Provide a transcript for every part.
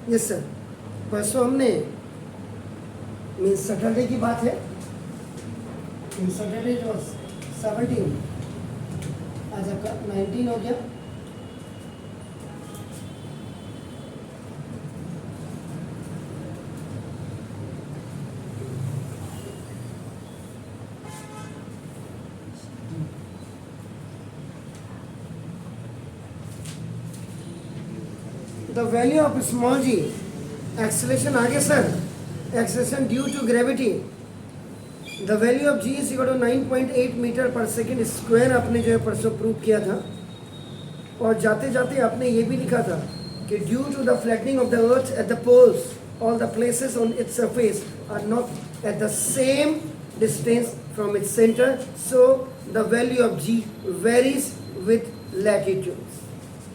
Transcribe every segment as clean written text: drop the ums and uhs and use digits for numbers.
Yes sir, परसों हमने means Saturday की बात है, सैटरडे जो 17, आज आपका 19 हो गया। The value of small g, acceleration आगे sir, acceleration due to gravity, the value of g is equal to 9.8 metre per second square आपने जो है परसों प्रूव किया था। और जाते जाते आपने ये भी लिखा था कि due to the flattening of the earth at the poles all the places on its surface are not at the same distance from its centre, so the value of g varies with latitude.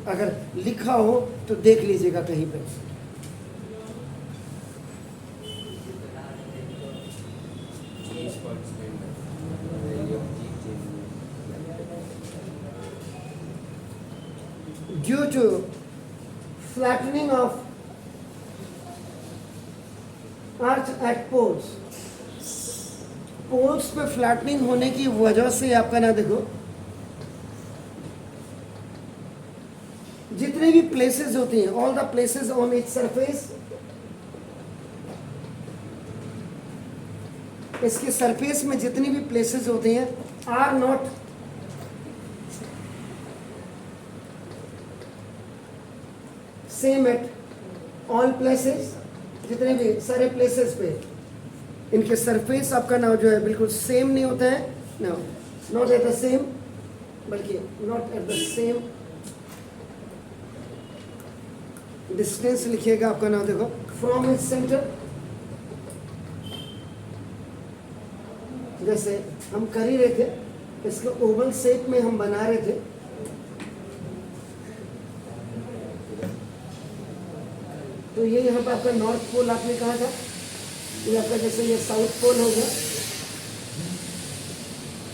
अगर लिखा हो तो देख लीजिएगा कहीं पे। Due to flattening of earth at poles, poles पे flattening होने की वजह से आपका ना देखो जितने भी प्लेसेस होती हैं, all the places on its surface, इसके सरफेस में जितनी भी प्लेसेस होती हैं are not same at all places, जितने भी सारे प्लेसेस पे इनके सरफेस आपका ना जो है बिल्कुल सेम नहीं होता है, no not at the same, बल्कि not at the same distance लिखिएगा आपका नाम देखो फ्रॉम इट्स सेंटर। जैसे हम कर ही रहे थे, इसको ओवल शेप में हम बना रहे थे, तो ये यहाँ पे आपका नॉर्थ पोल आपने कहा था, ये आपका जैसे ये साउथ पोल हो गया,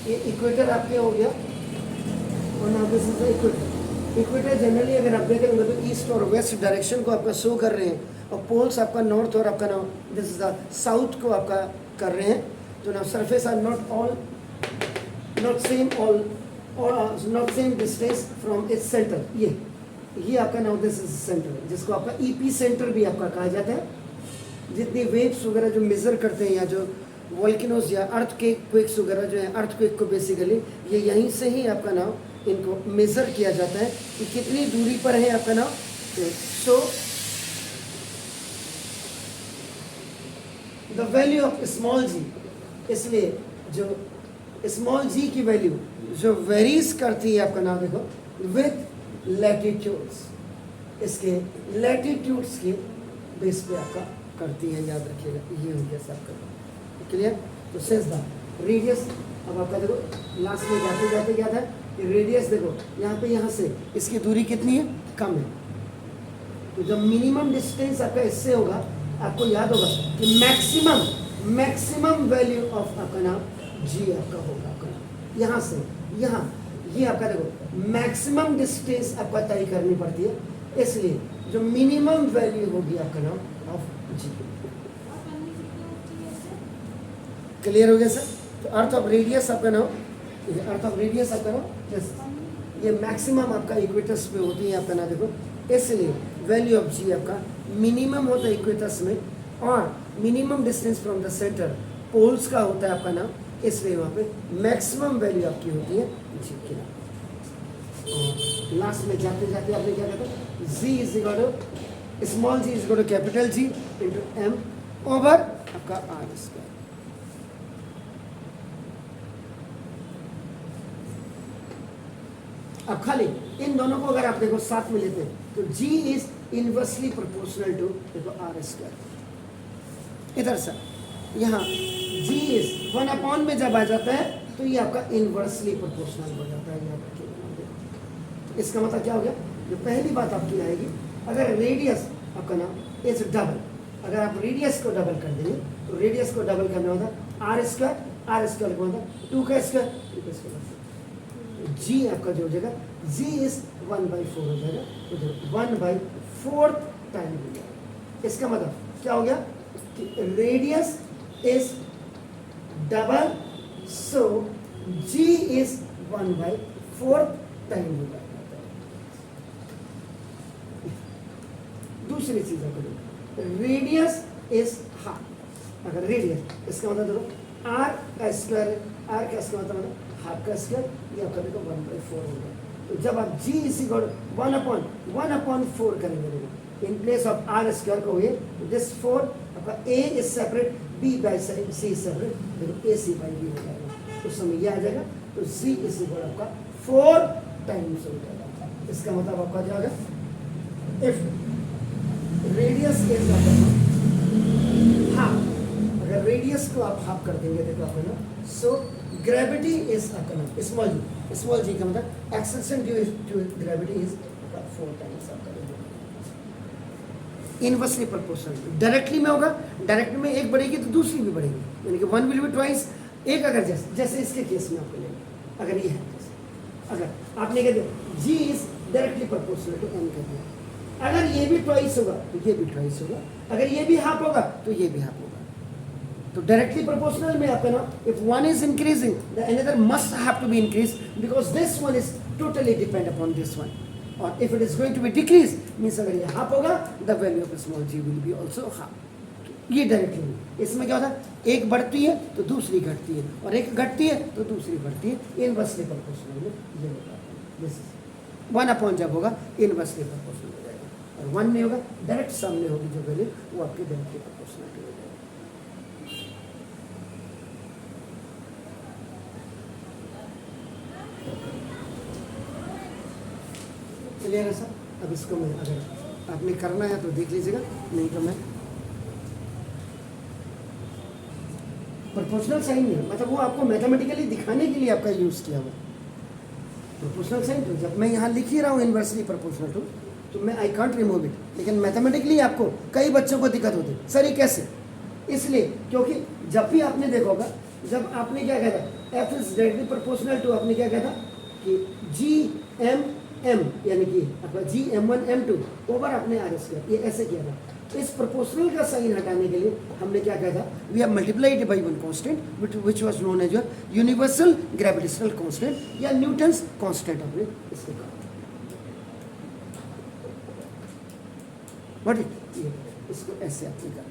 ये इक्वेटर आपके हो गया, और now this is the equator. Equator generally अगर आप देखेंगे तो ईस्ट और वेस्ट डायरेक्शन को आपका शो कर रहे हैं, और पोल्स आपका नॉर्थ और आपका now this is the south को आपका कर रहे हैं। तो now surface are not all not same all और not same distance from its centre. ये आपका नाउ दिस इज सेंटर, जिसको आपका ईपी सेंटर भी आपका कहा जाता है। जितनी वेव्स वगैरह जो मेजर करते हैं, या जो वॉल्केनोज या अर्थ क्वेक्स वगैरह जो है, अर्थ क्वेक को बेसिकली ये यहीं से ही आपका नाम इनको मेजर किया जाता है कि कितनी दूरी पर है आपका नाम। So the value of small g, इसलिए जो स्मॉल जी की वैल्यू जो वेरीज करती है आपका नाम देखो विथ लैटिट्यूड्स, इसके लैटिट्यूड्स के बेस पे आपका करती है, याद रखिएगा। ये उनके साथ करना क्लियर। तो सेंस द रेडियस, अब आपका देखो लास्ट में जाते जाते क्या था कि रेडियस देखो यहाँ पे, यहाँ से इसकी दूरी कितनी है, कम है। तो जब मिनिमम डिस्टेंस आपका इससे होगा, आपको याद होगा कि मैक्सिमम वैल्यू ऑफ आपका नाम जी आपका होगा, आपका नाम यहाँ से यहाँ, ये आपका देखो मैक्सिमम डिस्टेंस आपका तय करनी पड़ती है, इसलिए जो मिनिमम वैल्यू होगी आपका नाम ऑफ जी। क्लियर हो गया सर। तो अर्थ ऑफ रेडियस आपका नाम, अर्थ ऑफ रेडियस आपका नाम यस, ये मैक्सिमम आपका इक्वेटस पे होती है आपका नाम देखो, इसलिए वैल्यू ऑफ जी आपका मिनिमम होता है इक्वेटस में, और minimum distance from the centre poles का होता है आपका नाम, इसलिए वहाँ पे मैक्सिमम वैल्यू आपकी होती है जी की नाम। और लास्ट में जाते जाते आपने क्या कहता, g is equal to small g is equal to capital g into m over आपका आर स्क्वायर। अब खाली इन दोनों को अगर आप देखो साथ में लेते हैं तो g is inversely proportional to देखो आर स्क्वायर। इधर से यहाँ g इज 1/, में जब आ जाता है तो ये आपका इनवर्सली प्रोपोर्शनल हो जाता है। देखो इसका मतलब क्या हो गया, जो पहली बात आपकी आएगी, अगर रेडियस आपका नाम इज डबल, अगर आप रेडियस को डबल कर देंगे तो रेडियस को डबल करना होता है आर स्क्वायर को होता 2 का स्क्वायर, 2 का स्क्वायर। जी आपका जो हो जाएगा g इज 1/4 हो जाएगा, तो 1/4 टाइम हो जाएगा। इसका मतलब क्या हो गया कि radius is double, so g is 1/4 time होगा। दूसरी चीज आपको रेडियस इज हाफ, अगर रेडियस इसका मतलब देखो आर का स्क्वायर, आर का स्क्वायर मतलब हाफ का स्क्वायर, ये आपका देखो 1/4 होगा। तो जब आप g इज इक्वल 1/4 करेंगे देखो in place of r square को ये दिस 4 आपका a is separate, b by c is separate, देखो ac बाय b हो जाएगा, उस समय ये आ जाएगा। तो c इज इक्वल आपका 4 टाइम्स हो जाएगा। इसका मतलब आपका क्या होगा, इफ रेडियस इज हाफ, अगर रेडियस को आप हाफ कर देंगे देखो आपका ना, सो ग्रेविटी इज आपका ना स्मॉल जी का मतलब acceleration due to gravity is 4 times आपका इनवर्सली प्रोपोर्शनल। डायरेक्टली में होगा, डायरेक्ट में एक बढ़ेगी तो दूसरी भी बढ़ेगी, यानी कि 1 विल बी ट्वाइस। एक अगर जैसे इसके केस में आपको लेंगे, अगर ये है अगर आपने कह दिया g is directly proportional to n कर दिया, अगर ये भी ट्वाइस होगा तो ये भी ट्वाइस होगा, अगर ये भी हाफ होगा तो ये भी हाफ होगा। तो डायरेक्टली प्रोपोर्शनल में आपका ना if one is increasing the another must have to be increase because this one is totally depend upon this one, और if it is going to be decrease means अगर ये half होगा the value of small g will be also half. ये directly, इसमें क्या होता है एक बढ़ती है तो दूसरी घटती है, और एक घटती है तो दूसरी बढ़ती है, इनवर्सली प्रोपोर्शनल में ये होता है। दिस इज 1 जब होगा इनवर्सली प्रोपोर्शनल हो जाएगा, और 1 नहीं होगा डायरेक्ट सामने होगी जो वैल्यू वो आपकी डायरेक्टली प्रोपोर्शनल हो जाएगी। क्लियर है सर? अब इसको मैं अगर आपने करना है तो देख लीजिएगा, नहीं तो मैं प्रोपोर्शनल साइन नहीं है, मतलब वो आपको मैथमेटिकली दिखाने के लिए आपका यूज़ किया हुआ प्रोपोर्शनल साइन। तो जब मैं यहाँ लिख ही रहा हूँ इनवर्सली प्रोपोर्शनल टू, तो मैं आई कांट रिमूव इट, लेकिन मैथमेटिकली आपको कई बच्चों को दिक्कत होती है सर ये कैसे, इसलिए क्योंकि जब भी आपने देखा होगा, जब आपने क्या कहा था f is directly proportional to, आपने क्या कहा था कि GM यानी कि आपका GM1 M2 ओवर आपने आर स्क्वायर, ये ऐसे किया था। इस प्रोपोर्शनल का साइन हटाने के लिए हमने क्या कहा था, we have multiplied by one constant which was known as your universal gravitational constant या न्यूटन्स कांस्टेंट हमने इसको कहा। व्हाट इट, इसको ऐसे आपने करना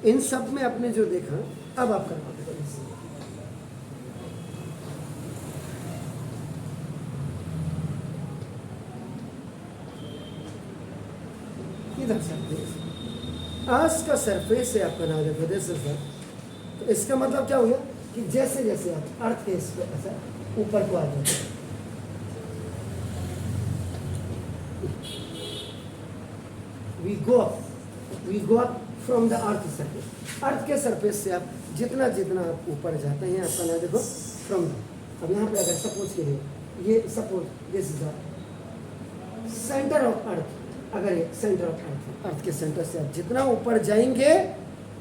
है। इन सब में आपने जो देखा अब आप कर पाते हो। इधर सरफेस, आज का सरफेस है आपका नाम देखो दिस इज, तो इसका मतलब क्या हो गया कि जैसे जैसे आप अर्थ के इस पे ऐसा ऊपर को आ जाते हैं, we go up from the earth surface. Earth के सरफेस से आप जितना जितना आप ऊपर जाते हैं आपका नाम देखो फ्रॉम, अब यहाँ पे अगर सपोज के लिए ये suppose this is the centre of अर्थ, अगर ये सेंटर ऑफ अर्थ, अर्थ के सेंटर से आप जितना ऊपर जाएंगे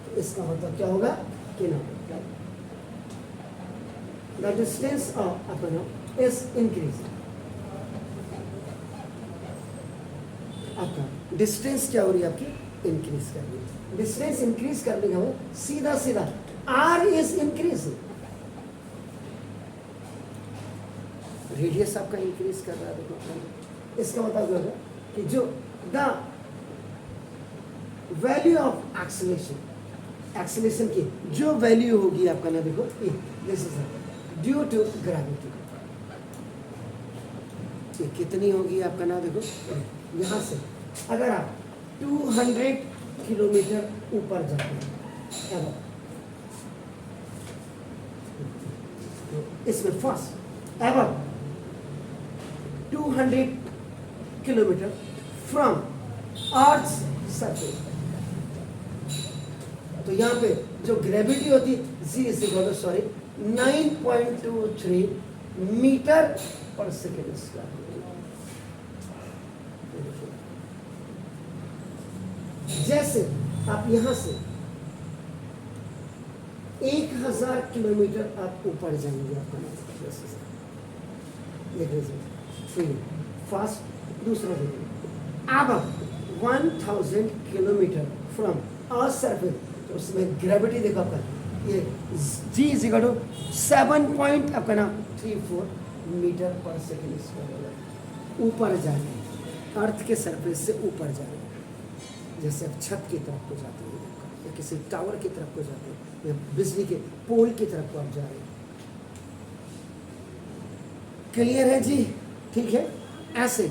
तो इसका मतलब क्या होगा कि ना द डिस्टेंस ऑफ अपना इज इंक्रीज, आपका डिस्टेंस क्या हो रही है आपकी इंक्रीज कर रही है। डिस्टेंस इंक्रीज करने का सीधा सीधा आर इज इंक्रीज, रेडियस आपका इंक्रीज कर रहा है देखो, इसका मतलब क्या होगा कि जो the value of acceleration, acceleration की जो वैल्यू होगी आपका ना देखो this is due to gravity, ये कितनी होगी आपका ना देखो, यहाँ से अगर आप 200 किलोमीटर ऊपर जाते हैं तो इसमें first ever 200 kilometre from earth surface, तो यहाँ पे जो ग्रेविटी होती है 9.23 मीटर पर सेकेंड स्क्वायर। जैसे आप यहाँ से 1000 किलोमीटर आप ऊपर जाएंगे आपका देख लीजिए, फास्ट दूसरा देखिए, अब 1000 किलोमीटर फ्रॉम अर्थ सरफेस, तो उसमें ग्रेविटी देखो आपका, ये G is equal to 7.34 metre per second square, ऊपर जा रहे हैं, अर्थ के सरफेस से ऊपर जा रहे हैं, जैसे आप छत की तरफ को जाते हैं या किसी टावर की तरफ को जाते हैं या बिजली के पोल की तरफ को आप जा रहे हैं। क्लियर है जी? ठीक है। ऐसे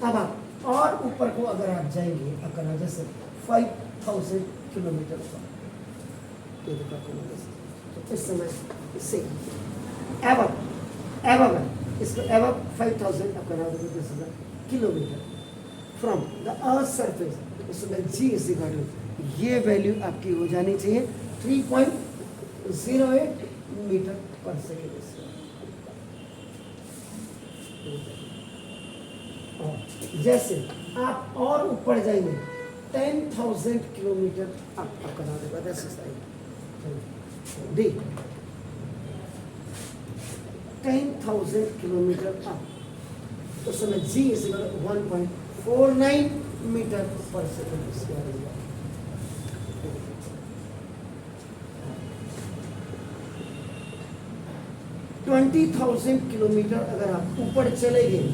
अब आप और ऊपर को अगर आप जाएंगे आपका ना जैसे 5000 किलोमीटर पर, ये देखो आपको तो इस समय इससे एवब इसको एवब 5000 आपका नाम देखो this kilometre from the earth surface, उसमें G इज इक्वल टू, ये वैल्यू आपकी हो जानी चाहिए 3.08 मीटर पर सेकेंड। जैसे आप और ऊपर जाएंगे 10,000 किलोमीटर आपका नाम देगा डी 10,000 किलोमीटर अप, उस समय G is 1.49 metre per second square होगा। 20,000 किलोमीटर अगर आप ऊपर चले गए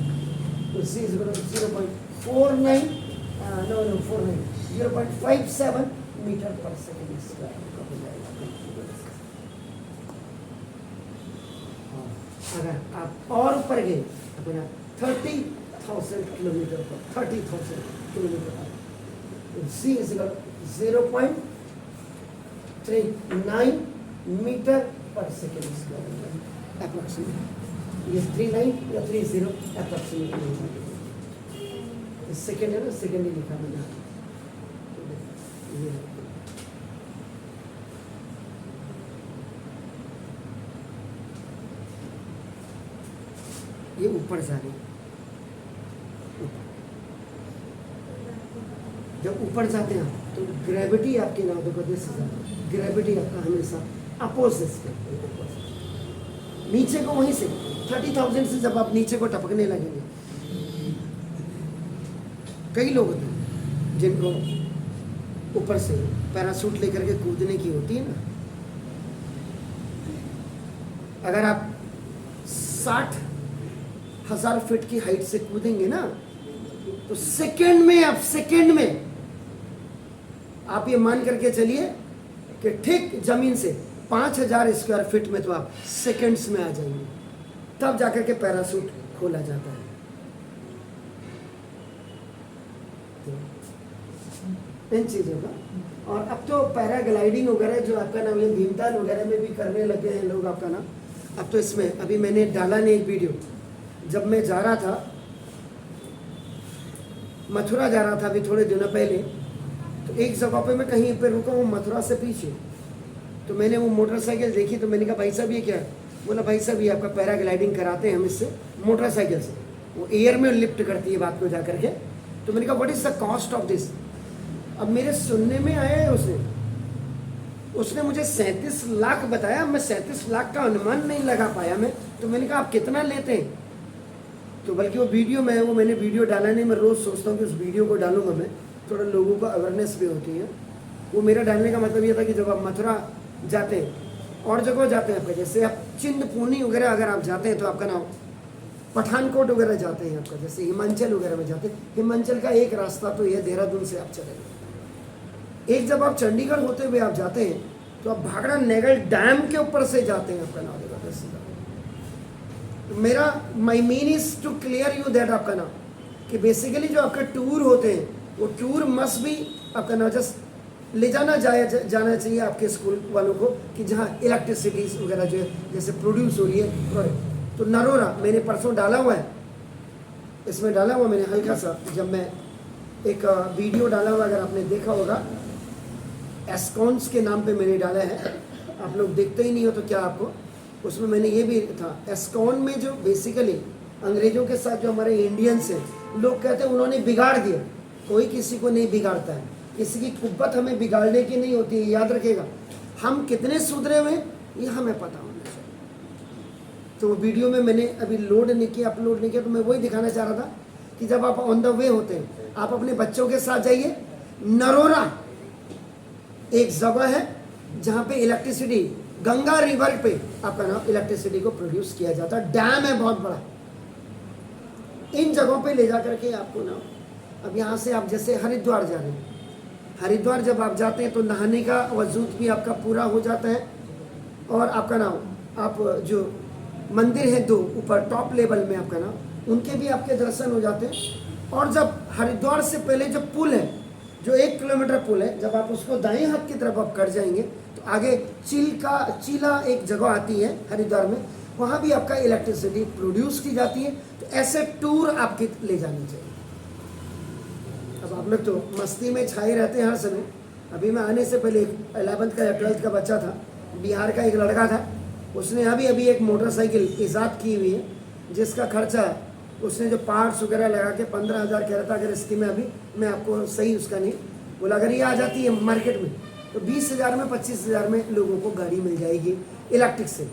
तो C is equal to 0.57 metre per second square हो जाएगा। अगर आप और ऊपर गए अपना 30,000 किलोमीटर पर 30,000 किलोमीटर पर C is equal to 0.39 metre per second square approximate, ये 39 या 30 अप्रोक्सीमेटली सेकेंड है ना, सेकेंड ही लिखा मैंने ये ऊपर जा रही है। जब ऊपर जाते हैं तो ग्रेविटी आपकी ना देखो दिस ग्रेविटी आपका हमेशा अपोजिट नीचे को, वहीं से 30,000 से जब आप नीचे को टपकने लगेंगे, कई लोग होते हैं जिनको ऊपर से पैराशूट लेकर के कूदने की होती है ना, अगर आप 60,000 फीट की हाइट से कूदेंगे ना तो सेकंड में आप ये मान करके चलिए कि ठीक जमीन से 5,000 स्क्वायर फीट में तो आप सेकंड्स में आ जाएंगे, तब जाकर के पैराशूट खोला जाता है। तो इन चीज़ों का, और अब तो पैराग्लाइडिंग वगैरह जो आपका नाम ये भीमताल वगैरह में भी करने लगे हैं लोग आपका नाम। अब तो इसमें अभी मैंने डाला नहीं एक वीडियो, जब मैं जा रहा था मथुरा जा रहा था अभी थोड़े दिनों पहले, तो एक जगह पे मैं कहीं पे रुका हूँ मथुरा से पीछे, तो मैंने वो मोटरसाइकिल देखी, तो मैंने कहा भाई साहब ये क्या है? बोला भाई साहब ये आपका पैराग्लाइडिंग कराते हैं हम इससे मोटरसाइकिल से, वो एयर में लिफ्ट करती है बात को जा करके। तो मैंने कहा what is the cost of this? अब मेरे सुनने में आया है उसने मुझे 37 लाख बताया, मैं 37 लाख का अनुमान नहीं लगा पाया मैं। तो मैंने कहा आप कितना लेते हैं? तो बल्कि वो मैंने वीडियो डाला नहीं, मैं रोज़ सोचता हूँ कि उस वीडियो को डालूंगा मैं, थोड़ा लोगों को अवेयरनेस भी होती है। वो मेरा डालने का मतलब ये था कि जब आप मथुरा जाते हैं और जगह जाते हैं आपका, जैसे आप चिंतपूर्णी वगैरह अगर आप जाते हैं तो आपका नाम पठानकोट वगैरह जाते हैं आपका, जैसे हिमाचल वगैरह में जाते हैं, हिमाचल का एक रास्ता तो ये देहरादून से आप चले गए। एक जब आप चंडीगढ़ होते हुए आप जाते हैं तो आप भाखड़ा नेगल डैम के ऊपर से जाते हैं आपका नाम देगा। मेरा my mean is to clear you that आपका नाम कि बेसिकली जो आपके टूर होते हैं वो टूर मस्ट भी आपका नाम जस्ट ले जाना जाना चाहिए आपके स्कूल वालों को कि जहाँ इलेक्ट्रिसिटीज वगैरह जो जैसे प्रोड्यूस हो रही है प्रोडक्ट। तो नरोरा मैंने परसों डाला हुआ है, इसमें डाला हुआ मैंने हल्का सा, जब मैं एक वीडियो डाला हुआ अगर आपने देखा होगा, एस्कॉन्स के नाम पे मैंने डाला है, आप लोग देखते ही नहीं हो तो क्या आपको, उसमें मैंने ये भी था एस्कॉन में जो बेसिकली अंग्रेजों के साथ जो हमारे इंडियंस हैं, लोग कहते हैं उन्होंने बिगाड़ दिया। कोई किसी को नहीं बिगाड़ता है, किसी की कुब्बत हमें बिगाड़ने की नहीं होती है, याद रखिएगा। हम कितने सुधरे हुए ये हमें पता होना चाहिए। तो वो वीडियो में मैंने अभी लोड नहीं किया, अपलोड नहीं किया, तो मैं वही दिखाना चाह रहा था कि जब आप ऑन द वे होते हैं, आप अपने बच्चों के साथ जाइए। नरोरा एक जगह है जहाँ पे इलेक्ट्रिसिटी, गंगा रिवर पे आपका नाम इलेक्ट्रिसिटी को प्रोड्यूस किया जाता है, डैम है बहुत बड़ा। इन जगहों पे ले जा करके आपको ना, अब यहाँ से आप जैसे हरिद्वार जा रहे हैं, हरिद्वार जब आप जाते हैं तो नहाने का वजूद भी आपका पूरा हो जाता है, और आपका नाम आप जो मंदिर है दो ऊपर टॉप लेवल में आपका नाम, उनके भी आपके दर्शन हो जाते हैं। और जब हरिद्वार से पहले जो पुल है, जो 1 किलोमीटर पुल है, जब आप उसको दाएं हाथ की तरफ आप कर जाएंगे तो आगे चीला एक जगह आती है हरिद्वार में, वहाँ भी आपका इलेक्ट्रिसिटी प्रोड्यूस की जाती है। तो ऐसे टूर आपके ले जाने चाहिए। अब आप लोग तो मस्ती में छाए रहते हैं हर समय। अभी मैं आने से पहले 11th का या 12th का बच्चा था, बिहार का एक लड़का था, उसने अभी एक मोटरसाइकिल ईजाद की हुई है, जिसका खर्चा उसने जो पार्ट्स वगैरह लगा के 15,000 कह रहा था। अगर इसकी में अभी मैं आपको सही उसका नहीं बोला, अगर ये आ जाती है मार्केट में तो 20,000 में 25,000 में लोगों को गाड़ी मिल जाएगी इलेक्ट्रिक से।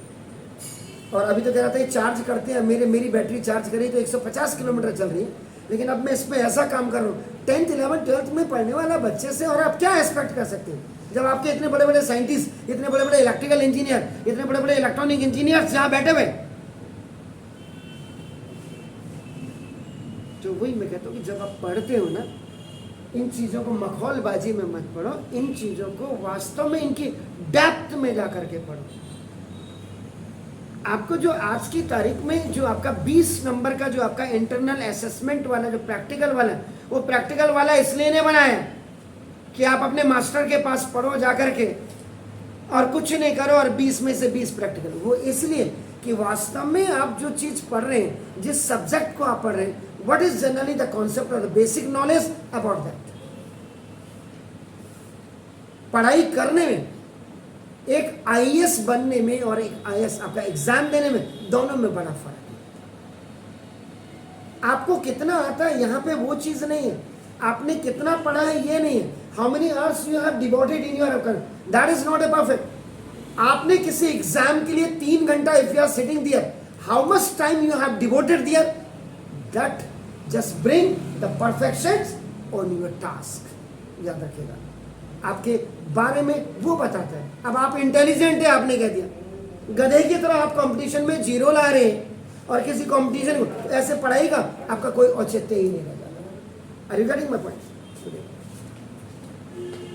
और अभी तो कह रहा था ये चार्ज करते हैं, मेरी बैटरी चार्ज करी तो 150 किलोमीटर चल रही है। लेकिन अब मैं इस पर ऐसा काम कर रहा हूँ, 10th 11th 12th में पढ़ने वाला बच्चे से, और आप क्या एक्सपेक्ट कर सकते हैं जब आपके इतने बड़े बड़े साइंटिस्ट, इतने बड़े बड़े इलेक्ट्रिकल इंजीनियर, इतने बड़े बड़े इलेक्ट्रॉनिक इंजीनियर्स जहाँ बैठे हुए। तो वही मैं कहता हूँ कि जब आप पढ़ते हो ना, इन चीज़ों को मखौलबाजी में मत पढ़ो, इन चीज़ों को वास्तव में इनकी डेप्थ में जा करके पढ़ो। आपको जो आज की तारीख में जो आपका 20 नंबर का जो आपका इंटरनल असेसमेंट वाला जो प्रैक्टिकल वाला है, वो प्रैक्टिकल वाला इसलिए नहीं बनाया कि आप अपने मास्टर के पास पढ़ो जा करके और कुछ नहीं करो और 20 में से 20 प्रैक्टिकल। वो इसलिए कि वास्तव में आप जो चीज़ पढ़ रहे हैं, जिस सब्जेक्ट को आप पढ़ रहे हैं, what is generally the concept or the basic knowledge about that। पढ़ाई करने में, एक आईएएस बनने में और एक आईएएस आपका एग्जाम देने में, दोनों में बड़ा फर्क है। आपको कितना आता है यहाँ पे वो चीज नहीं है, आपने कितना पढ़ा है ये नहीं है। How many hours you have devoted in your account, that is not a perfect. आपने किसी एग्जाम के लिए 3 घंटा if you are sitting there, how much time you have devoted there, that just bring the perfection on your task. याद रखिएगा, आपके बारे में वो बताता है। अब आप इंटेलिजेंट है, आपने कह दिया, गधे की तरह आप कंपटीशन में 0 ला रहे हैं और किसी कंपटीशन को ऐसे पढ़ाई का आपका कोई औचित्य ही नहीं रह जाता। Are you getting my point?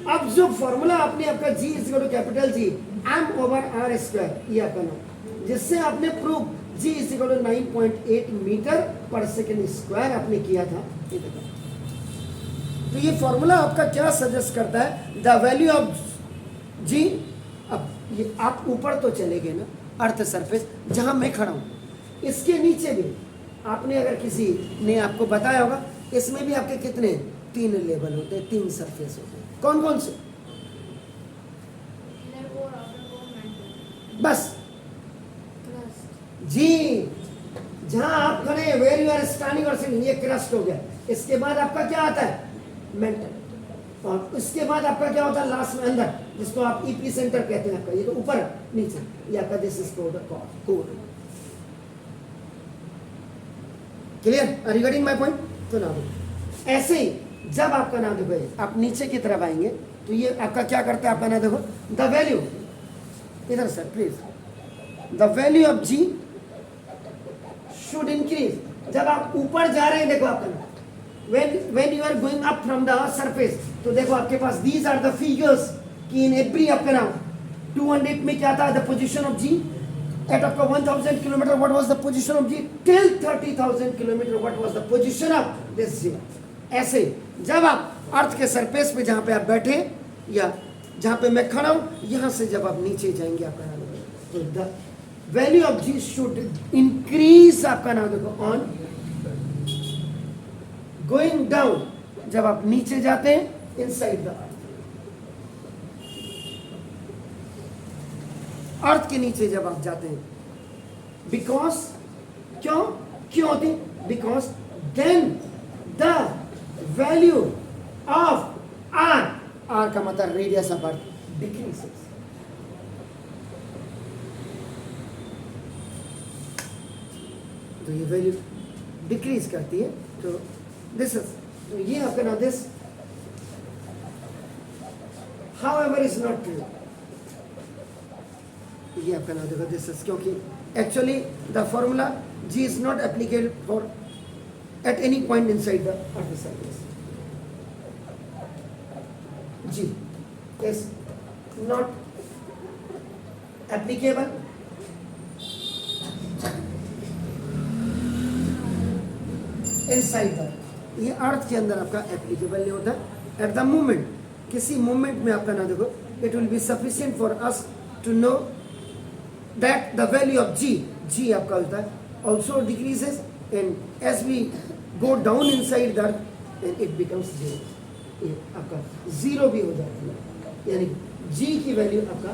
अब जो फॉर्मूला आपने आपका G = कैपिटल G m/r², ये आपका नाम, जिससे आपने prove G = 9.8 metre per second square आपने किया था। ये देखो, तो ये फॉर्मूला आपका क्या सजेस्ट करता है, द वैल्यू ऑफ G। अब ये आप ऊपर तो चले गए ना, अर्थ सरफेस जहां मैं खड़ा हूं, इसके नीचे भी आपने अगर किसी ने आपको बताया होगा, इसमें भी आपके कितने 3 लेवल होते हैं, 3 सरफेस होते हैं। कौन कौन से? बस जी, जहां आप खड़े हैं, वेयर यू आर स्टैंडिंग और सिटिंग, ये क्रस्ट हो गया। इसके बाद आपका क्या आता है, मेंटल। और इसके बाद आपका क्या होता है लास्ट में अंदर, जिसको आप ईपी सेंटर कहते हैं। आपका ये तो ऊपर नीचे, ये आपका this is core. Clear? Are you getting my point? तो ना ऐसे ही जब आपका नाम देखो, आप नीचे की तरफ आएंगे तो ये आपका क्या करता है, आपका नाम देखो, द वैल्यू, इधर sir please, the value of G should increase. जब आप ऊपर जा रहे हैं, देखो आपका नाम, when you are going up from the surface, तो देखो आपके पास these are the figures कि in every आपका नाम 200 में क्या था, the position of G at आपका 1000 kilometre, what was the position of G till 30,000 kilometre, what was the position of this G। ऐसे जब आप अर्थ के सरफेस पे जहां पे आप बैठे या जहां पे मैं खड़ा हूं, यहां से जब आप नीचे जाएंगे, आपका नाम तो the value of G should increase, आपका नाम देखो, ऑन गोइंग डाउन, जब आप नीचे जाते हैं इनसाइड द अर्थ के नीचे जब आप जाते हैं, बिकॉज क्यों होती, because then the value of r का मतलब रेडियस ऑफ अर्थ डिक्रीजेस। तो ये वैल्यू डिक्रीज करती है। तो दिस इज, तो ये आपका ना this however is not true, ये आपका ना देखो दिस इज, क्योंकि actually the formula g is not applicable for at any point inside the earth surface. G is not applicable inside the, ये अर्थ के अंदर आपका एप्लीकेबल नहीं होता एट द मोमेंट, किसी मोमेंट में आपका ना देखो it will be sufficient for us to know that the value of g, g आपका होता है also decreases and as we go down inside the earth and it becomes zero, ये आपका जीरो भी हो जाती है, यानी जी की वैल्यू आपका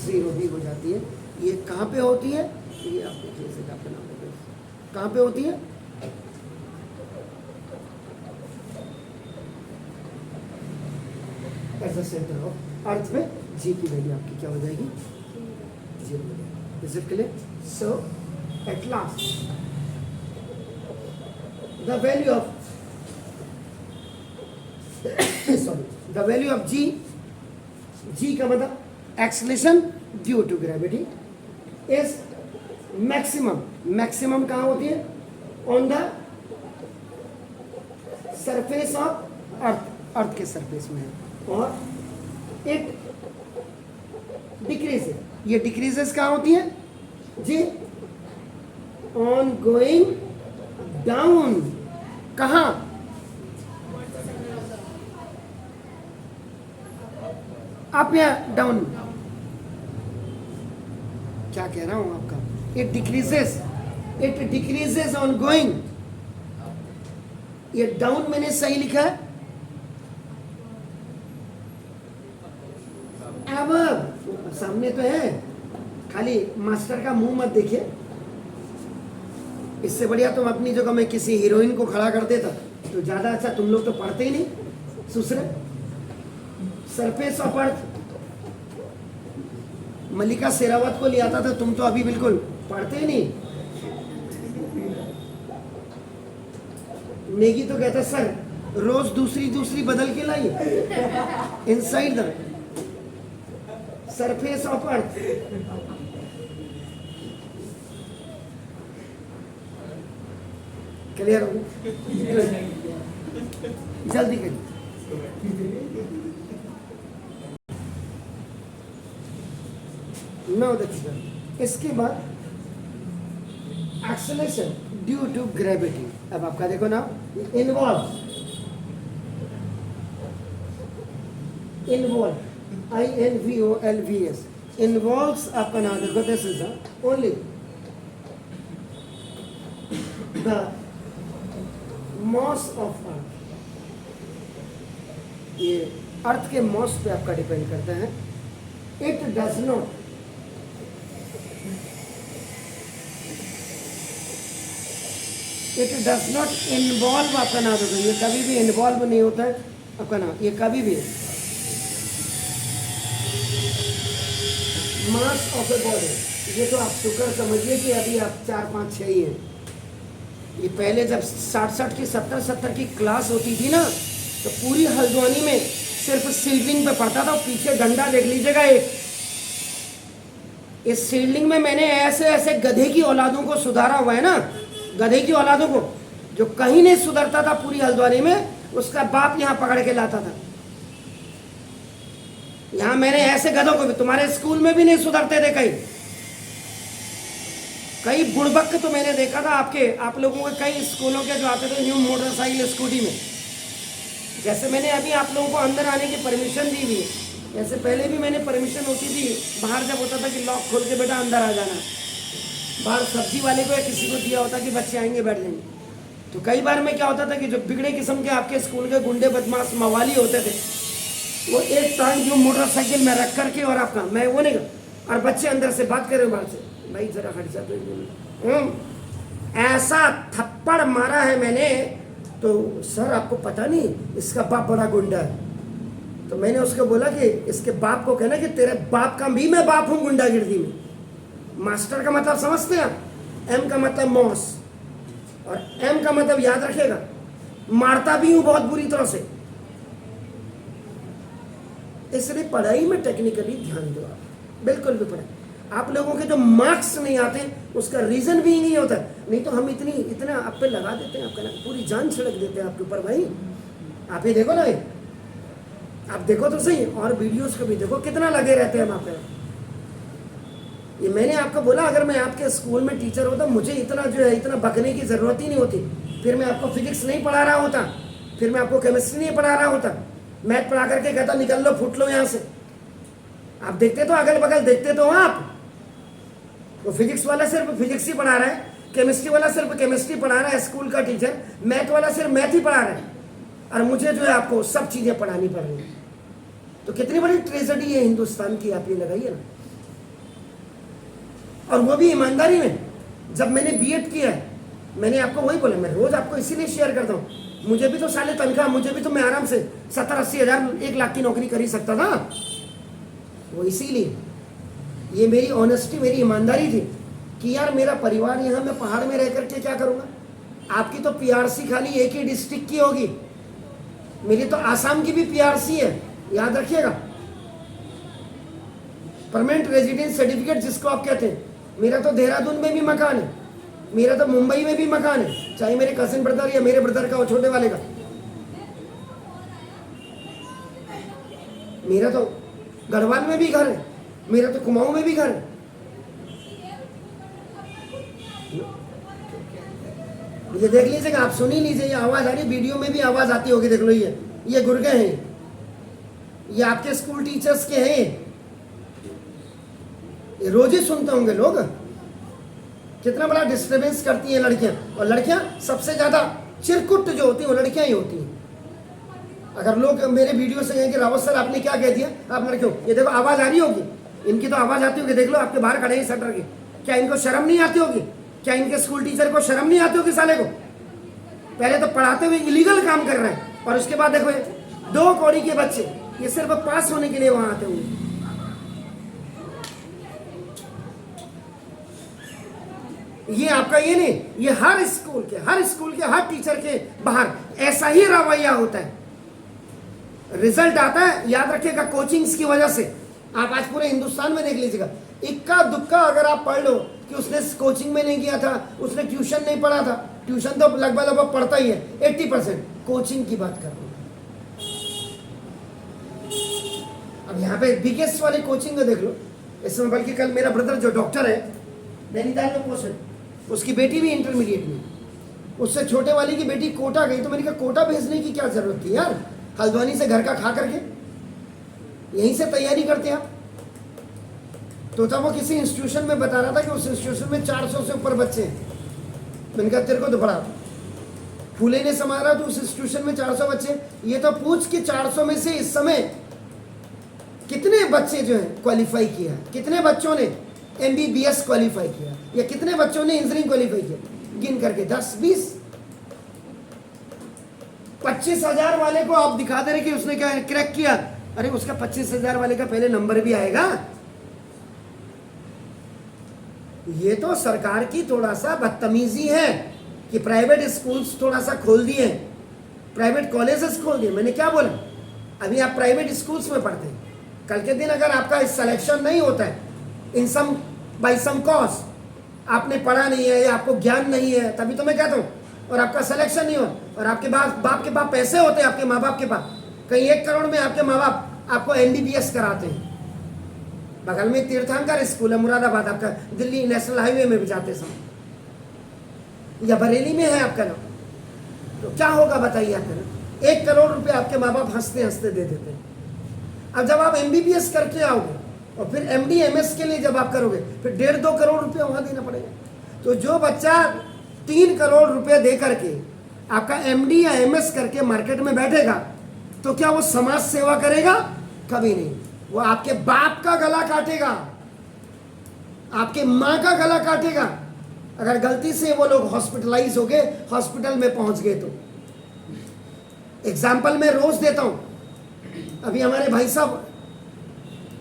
जीरो भी हो जाती है। ये कहाँ पे होती है, ये आप देखिए इसे आपका नाम देखिए कहाँ पे होती है, as the centre of earth में जी की वैल्यू आपकी क्या हो जाएगी, जीरो हो जाएगी। Is it clear? So at last the value of sorry, the value of g, g का मतलब acceleration due to gravity is maximum, maximum कहाँ होती है, on the surface of earth, earth के सरफेस में है, और इट डिक्रीजेस, ये डिक्रीजेस कहाँ होती है जी, ऑन गोइंग डाउन, कहाँ, आप या डाउन, क्या कह रहा हूं आपका, इट डिक्रीजेस ऑन गोइंग, ये डाउन मैंने सही लिखा है, अब सामने तो है, खाली मास्टर का मुंह मत देखिए, इससे बढ़िया तुम अपनी जगह में किसी हीरोइन को खड़ा कर देता तो ज्यादा अच्छा, तुम लोग तो पढ़ते ही नहीं, दूसरे सरफेस ऑफ अर्थ मल्लिका शेरावत को ले आता था, तुम तो अभी बिल्कुल पढ़ते ही नहीं। नेगी तो कहता सर रोज दूसरी दूसरी बदल के लाइए, inside the surface of earth, clear हो, जल्दी करिए। नौ देखिएगा, इसके बाद एक्सेलरेशन ड्यू टू ग्रेविटी, अब आपका देखो ना, इन्वॉल्व INVOLVS involves आपका नाम देखो, this is only the mass of अर्थ, ये अर्थ के मास पे आपका डिपेंड करता है। इट डज नॉट इन्वॉल्व, आपका नाम देखो, ये कभी भी इन्वॉल्व नहीं होता है आपका नाम, ये कभी भी मास ऑफ ए बॉडी, ये तो आप शुक्र समझिए कि अभी आप 4 5 6 ही हैं। ये पहले जब 60 की 70 की क्लास होती थी ना, तो पूरी हल्द्वानी में सिर्फ सीडलिंग पे पढ़ता था, पीछे डंडा देख लीजिएगा एक, इस सीडलिंग में मैंने ऐसे ऐसे गधे की औलादों को सुधारा हुआ है ना, गधे की औलादों को, जो कहीं नहीं सुधरता था पूरी हल्द्वानी में, उसका बाप यहाँ पकड़ के लाता था। यहाँ मैंने ऐसे गधों को भी, तुम्हारे स्कूल में भी नहीं सुधरते थे कई बुड़बक तो मैंने देखा था आप लोगों के कई स्कूलों के जो आते थे न्यू मोटरसाइकिल स्कूटी में। जैसे मैंने अभी आप लोगों को अंदर आने की परमिशन दी हुई है, जैसे पहले भी मैंने परमिशन होती थी बाहर, जब होता था कि लॉक खोल के बेटा अंदर आ जाना, बाहर सब्जी वाले को या किसी को दिया होता कि बच्चे आएंगे बैठ जाएंगे, तो कई बार में क्या होता था कि जो बिगड़े किस्म के आपके स्कूल के गुंडे बदमाश मवाली होते थे, वो एक टाइम जो मोटरसाइकिल में रख करके और आपका मैं वो नहीं, और बच्चे अंदर से बात करें बाहर से, भाई जरा हट जा, तो ऐसा थप्पड़ मारा है मैंने, तो सर आपको पता नहीं इसका बाप बड़ा गुंडा है, तो मैंने उसको बोला कि इसके बाप को कहना कि तेरे बाप का भी मैं बाप हूँ गुंडागिर्दी में। मास्टर का मतलब समझते हैं आप, एम का मतलब मॉस, और एम का मतलब याद रखेगा, मारता भी हूं बहुत बुरी तरह से। इसलिए पढ़ाई में टेक्निकली ध्यान दो आप, बिल्कुल भी पढ़ाई। आप लोगों के जो मार्क्स नहीं आते उसका रीजन भी नहीं होता, नहीं तो हम इतना आप पे लगा देते हैं, आपका ना पूरी जान छिड़क देते हैं आपके ऊपर भाई। आप ही देखो ना, आप देखो तो सही, और वीडियोस को भी देखो कितना लगे रहते हैं वहां पे। ये मैंने आपको बोला, अगर मैं आपके स्कूल में टीचर होता मुझे इतना जो है इतना बकने की जरूरत ही नहीं होती। फिर मैं आपको फिजिक्स नहीं पढ़ा रहा होता, फिर मैं आपको केमिस्ट्री नहीं पढ़ा रहा होता, मैथ पढ़ा करके कहता निकल लो फुट लो यहाँ से। आप देखते तो अगल बगल देखते तो आप, वो फिजिक्स वाला सिर्फ फिजिक्स ही पढ़ा रहा है, केमिस्ट्री वाला सिर्फ केमिस्ट्री पढ़ा रहा है स्कूल का टीचर, मैथ वाला सिर्फ मैथ ही पढ़ा रहा है, और मुझे जो है आपको सब चीजें पढ़ानी पड़ रही है। तो कितनी बड़ी ट्रेजेडी है हिंदुस्तान की, आप ये लगाइए ना। और वो भी ईमानदारी में। जब मैंने बीएड किया है, मैंने आपको वही बोला, मैं रोज आपको इसीलिए शेयर करता हूँ, मुझे भी तो साले तनख्वाह, मुझे भी तो मैं आराम से 70-80 हज़ार 1 लाख की नौकरी कर ही सकता था। वो इसीलिए ये मेरी ऑनेस्टी, मेरी ईमानदारी थी कि यार मेरा परिवार यहाँ, मैं पहाड़ में रह करके क्या करूँगा। आपकी तो पीआरसी खाली एक ही डिस्ट्रिक्ट की होगी, मेरी तो आसाम की भी पीआरसी है, याद रखिएगा, परमानेंट रेजिडेंस सर्टिफिकेट जिसको आप कहते हैं। मेरा तो देहरादून में भी मकान है, मेरा तो मुंबई में भी मकान है, चाहे मेरे कजिन ब्रदर या मेरे ब्रदर का हो, छोटे वाले का। मेरा तो गढ़वाल में भी घर है, मेरा तो कुमाऊं में भी घर है। ये देख लीजिएगा, आप सुन ही लीजिए, ये आवाज आ रही, वीडियो में भी आवाज आती होगी, देख लो। ये गुर्गे हैं, ये आपके स्कूल टीचर्स के हैं, ये रोज ही सुनते होंगे लोग। कितना बड़ा डिस्टर्बेंस करती हैं लड़कियां, और लड़कियां सबसे ज्यादा चिरकुट जो होती है वो लड़कियां ही होती हैं। अगर लोग मेरे वीडियो से कहें कि रावत सर आपने क्या कह दिया, आप लड़कियों, ये देखो आवाज आ रही होगी, इनकी तो आवाज आती होगी, देख लो आपके बाहर खड़े हैं शटर के, क्या इनको शर्म नहीं आती होगी? क्या इनके स्कूल टीचर को शर्म नहीं आती होगी साले को? पहले तो पढ़ाते हुए इलीगल काम कर रहे हैं, और उसके बाद देखो 2 कौड़ी के बच्चे, ये सिर्फ पास होने के लिए वहां आते हुए। ये आपका ये नहीं, ये हर स्कूल के हर टीचर के बाहर ऐसा ही रवैया होता है। रिजल्ट आता है, याद रखिएगा, कोचिंग्स की वजह से। आप आज पूरे हिंदुस्तान में देख लीजिएगा, इक्का दुक्का अगर आप पढ़ लो कि उसने कोचिंग में नहीं किया था, उसने ट्यूशन नहीं पढ़ा था, ट्यूशन तो लगभग पढ़ता ही है 80%, कोचिंग की बात कर रहा हूं। अब यहाँ पे बिगेस्ट वाली कोचिंग में देख लो, इसमें बल्कि कल मेरा ब्रदर जो डॉक्टर है नैनीताल में पोस्ट है, उसकी बेटी भी इंटरमीडिएट में, उससे छोटे वाली की बेटी कोटा गई, तो मैंने कहा कोटा भेजने की क्या जरूरत थी यार, हल्द्वानी से घर का खा करके यहीं से तैयारी करते आप। तो तब वो किसी इंस्टीट्यूशन में बता रहा था कि उस इंस्टीट्यूशन में 400 से ऊपर बच्चे हैं। मैंने कहा तेरे को तो बड़ा फूले ने संभाला, तो उस इंस्टीट्यूशन में 400 बच्चे, ये तो पूछ के 400 में से इस समय कितने बच्चे जो है क्वालिफाई किया, कितने बच्चों ने MBBS क्वालिफाई किया, या कितने बच्चों ने इंजीनियरिंग क्वालिफाई किया, गिन करके 10, 20, 25,000 वाले को आप दिखा दे रहे कि उसने क्या क्रैक किया। अरे उसका 25,000 वाले का पहले नंबर भी आएगा। ये तो सरकार की थोड़ा सा बदतमीजी है कि प्राइवेट स्कूल्स थोड़ा सा खोल दिए, प्राइवेट कॉलेजेस खोल दिए। मैंने क्या बोला, अभी आप प्राइवेट स्कूल्स में पढ़ते हैं, कल के दिन अगर आपका सिलेक्शन नहीं होता है इन सम बाय सम कॉज, आपने पढ़ा नहीं है या आपको ज्ञान नहीं है, तभी तो मैं कहता हूँ, और आपका सिलेक्शन नहीं हो, और आपके बाप के पास पैसे होते हैं, आपके माँ बाप के पास, कहीं 1 करोड़ में आपके माँ बाप आपको MBBS कराते हैं। बगल में तीर्थंकर स्कूल है मुरादाबाद, आपका दिल्ली नेशनल हाईवे में भी जाते समय, या बरेली में है आपका नाम, तो क्या होगा बताइए आपका नाम? 1 करोड़ रुपए आपके माँ बाप हंसते हंसते दे देते हैं। अब जब आप MBBS करके आओगे और फिर MD MS के लिए जब आप करोगे, फिर 1.5-2 करोड़ रुपए वहां देना पड़ेगा। तो जो बच्चा 3 करोड़ रुपए दे करके आपका MD या MS करके मार्केट में बैठेगा, तो क्या वो समाज सेवा करेगा? कभी नहीं। वो आपके बाप का गला काटेगा, आपके माँ का गला काटेगा, अगर गलती से वो लोग हॉस्पिटलाइज हो गए, हॉस्पिटल में पहुंच गए तो। एग्जाम्पल मैं रोज देता हूं, अभी हमारे भाई साहब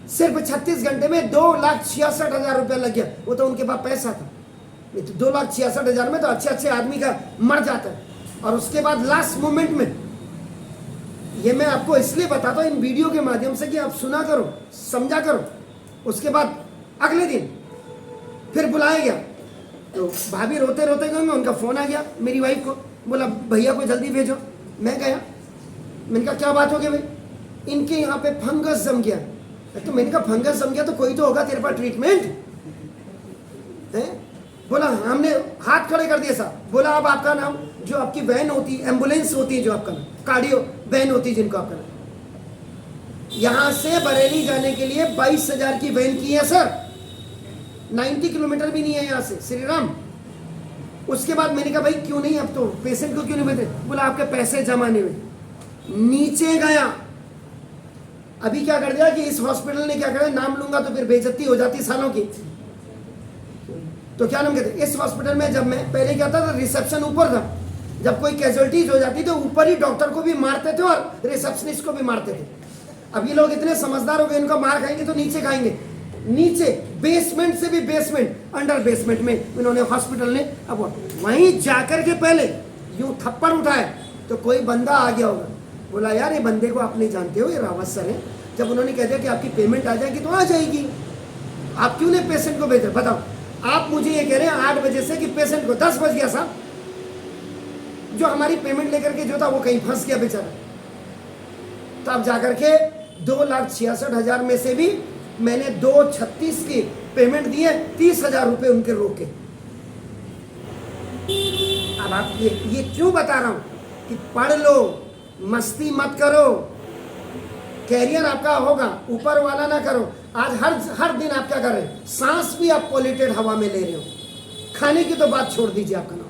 सिर्फ 36 घंटे में 2,66,000 रुपया लग गया, वो तो उनके पास पैसा था। नहीं तो 2,66,000 में तो अच्छे अच्छे आदमी का मर जाता है। और उसके बाद लास्ट मोमेंट में, ये मैं आपको इसलिए बताता हूँ इन वीडियो के माध्यम से कि आप सुना करो, समझा करो। उसके बाद अगले दिन फिर बुलाया गया तो भाभी रोते रोते गए, उनका फ़ोन आ गया मेरी वाइफ को, बोला भैया को जल्दी भेजो। मैं गया, मैंने कहा क्या बात हो गई भाई? इनके यहाँ पे फंगस जम गया। तो मैंने कहा फंगस जम गया तो कोई तो होगा तेरे पास ट्रीटमेंट है? बोला हमने हाथ खड़े कर दिए साहब। बोला अब आपका नाम, जो आपकी वैन होती है, एम्बुलेंस होती है, जो आपका नाम कार्डियो वैन होती है जिनको आपका नाम, यहाँ से बरेली जाने के लिए 22,000 की वैन की है सर, 90 किलोमीटर भी नहीं है यहाँ से श्री राम। उसके बाद मैंने कहा भाई क्यों नहीं, अब तो पेशेंट को क्यों नहीं भेजते? बोला आपके पैसे जमा नहीं हुए। नीचे गया, अभी क्या कर दिया कि इस हॉस्पिटल ने क्या करा, नाम लूंगा तो फिर बेइज्जती हो जाती सालों की, तो क्या नाम कहते, इस हॉस्पिटल में जब मैं पहले क्या था, रिसेप्शन ऊपर था, जब कोई कैजुअलिटीज हो जाती तो ऊपर ही डॉक्टर को भी मारते थे और रिसेप्शनिस्ट को भी मारते थे। अब ये लोग इतने समझदार हो गए, इनका मार खाएंगे तो नीचे खाएंगे। नीचे बेसमेंट से भी बेसमेंट, अंडर बेसमेंट में इन्होंने हॉस्पिटल ने, अब वहीं जाकर के पहले यूं थप्पड़ उठाया तो कोई बंदा आ गया होगा, बोला यार ये बंदे को आप नहीं जानते हो, ये रावत सर है। जब उन्होंने कह दिया कि आपकी पेमेंट आ जाएगी तो आ जाएगी, आप क्यों नहीं पेशेंट को भेजे? बताओ, आप मुझे ये कह रहे हैं 8 बजे से कि पेशेंट को 10 बज गया साहब, जो हमारी पेमेंट लेकर के जो था वो कहीं फंस गया बेचारा। तो अब जाकर के 2,66,000 में से भी मैंने 2,36 की पेमेंट दी है, 30,000 रुपए उनके रोके। अब आप ये क्यों बता रहा हूं कि पढ़ लो, मस्ती मत करो, कैरियर आपका होगा, ऊपर वाला ना करो। आज हर दिन आप क्या कर रहे हैं, सांस भी आप पॉल्यूटेड हवा में ले रहे हो, खाने की तो बात छोड़ दीजिए आपका नाम।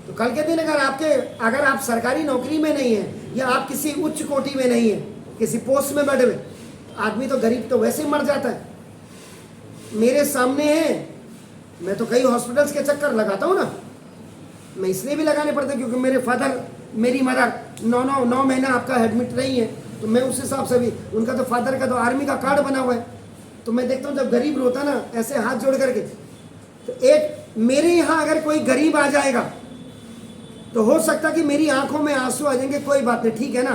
तो कल के दिन अगर आप सरकारी नौकरी में नहीं है या आप किसी उच्च कोटि में नहीं है, किसी पोस्ट में बैठे हुए, आदमी तो गरीब तो वैसे ही मर जाता है। मेरे सामने है, मैं तो कई हॉस्पिटल्स के चक्कर लगाता हूँ ना, मैं इसलिए भी लगाने पड़ते क्योंकि मेरे फादर मेरी मदर 9 महीना आपका एडमिट रही है, तो मैं उस हिसाब से भी, उनका तो फादर का तो आर्मी का कार्ड बना हुआ है, तो मैं देखता हूँ जब गरीब रोता ना ऐसे हाथ जोड़ करके, तो एक मेरे यहाँ अगर कोई गरीब आ जाएगा तो हो सकता कि मेरी आंखों में आंसू आ जाएंगे, कोई बात नहीं, ठीक है ना।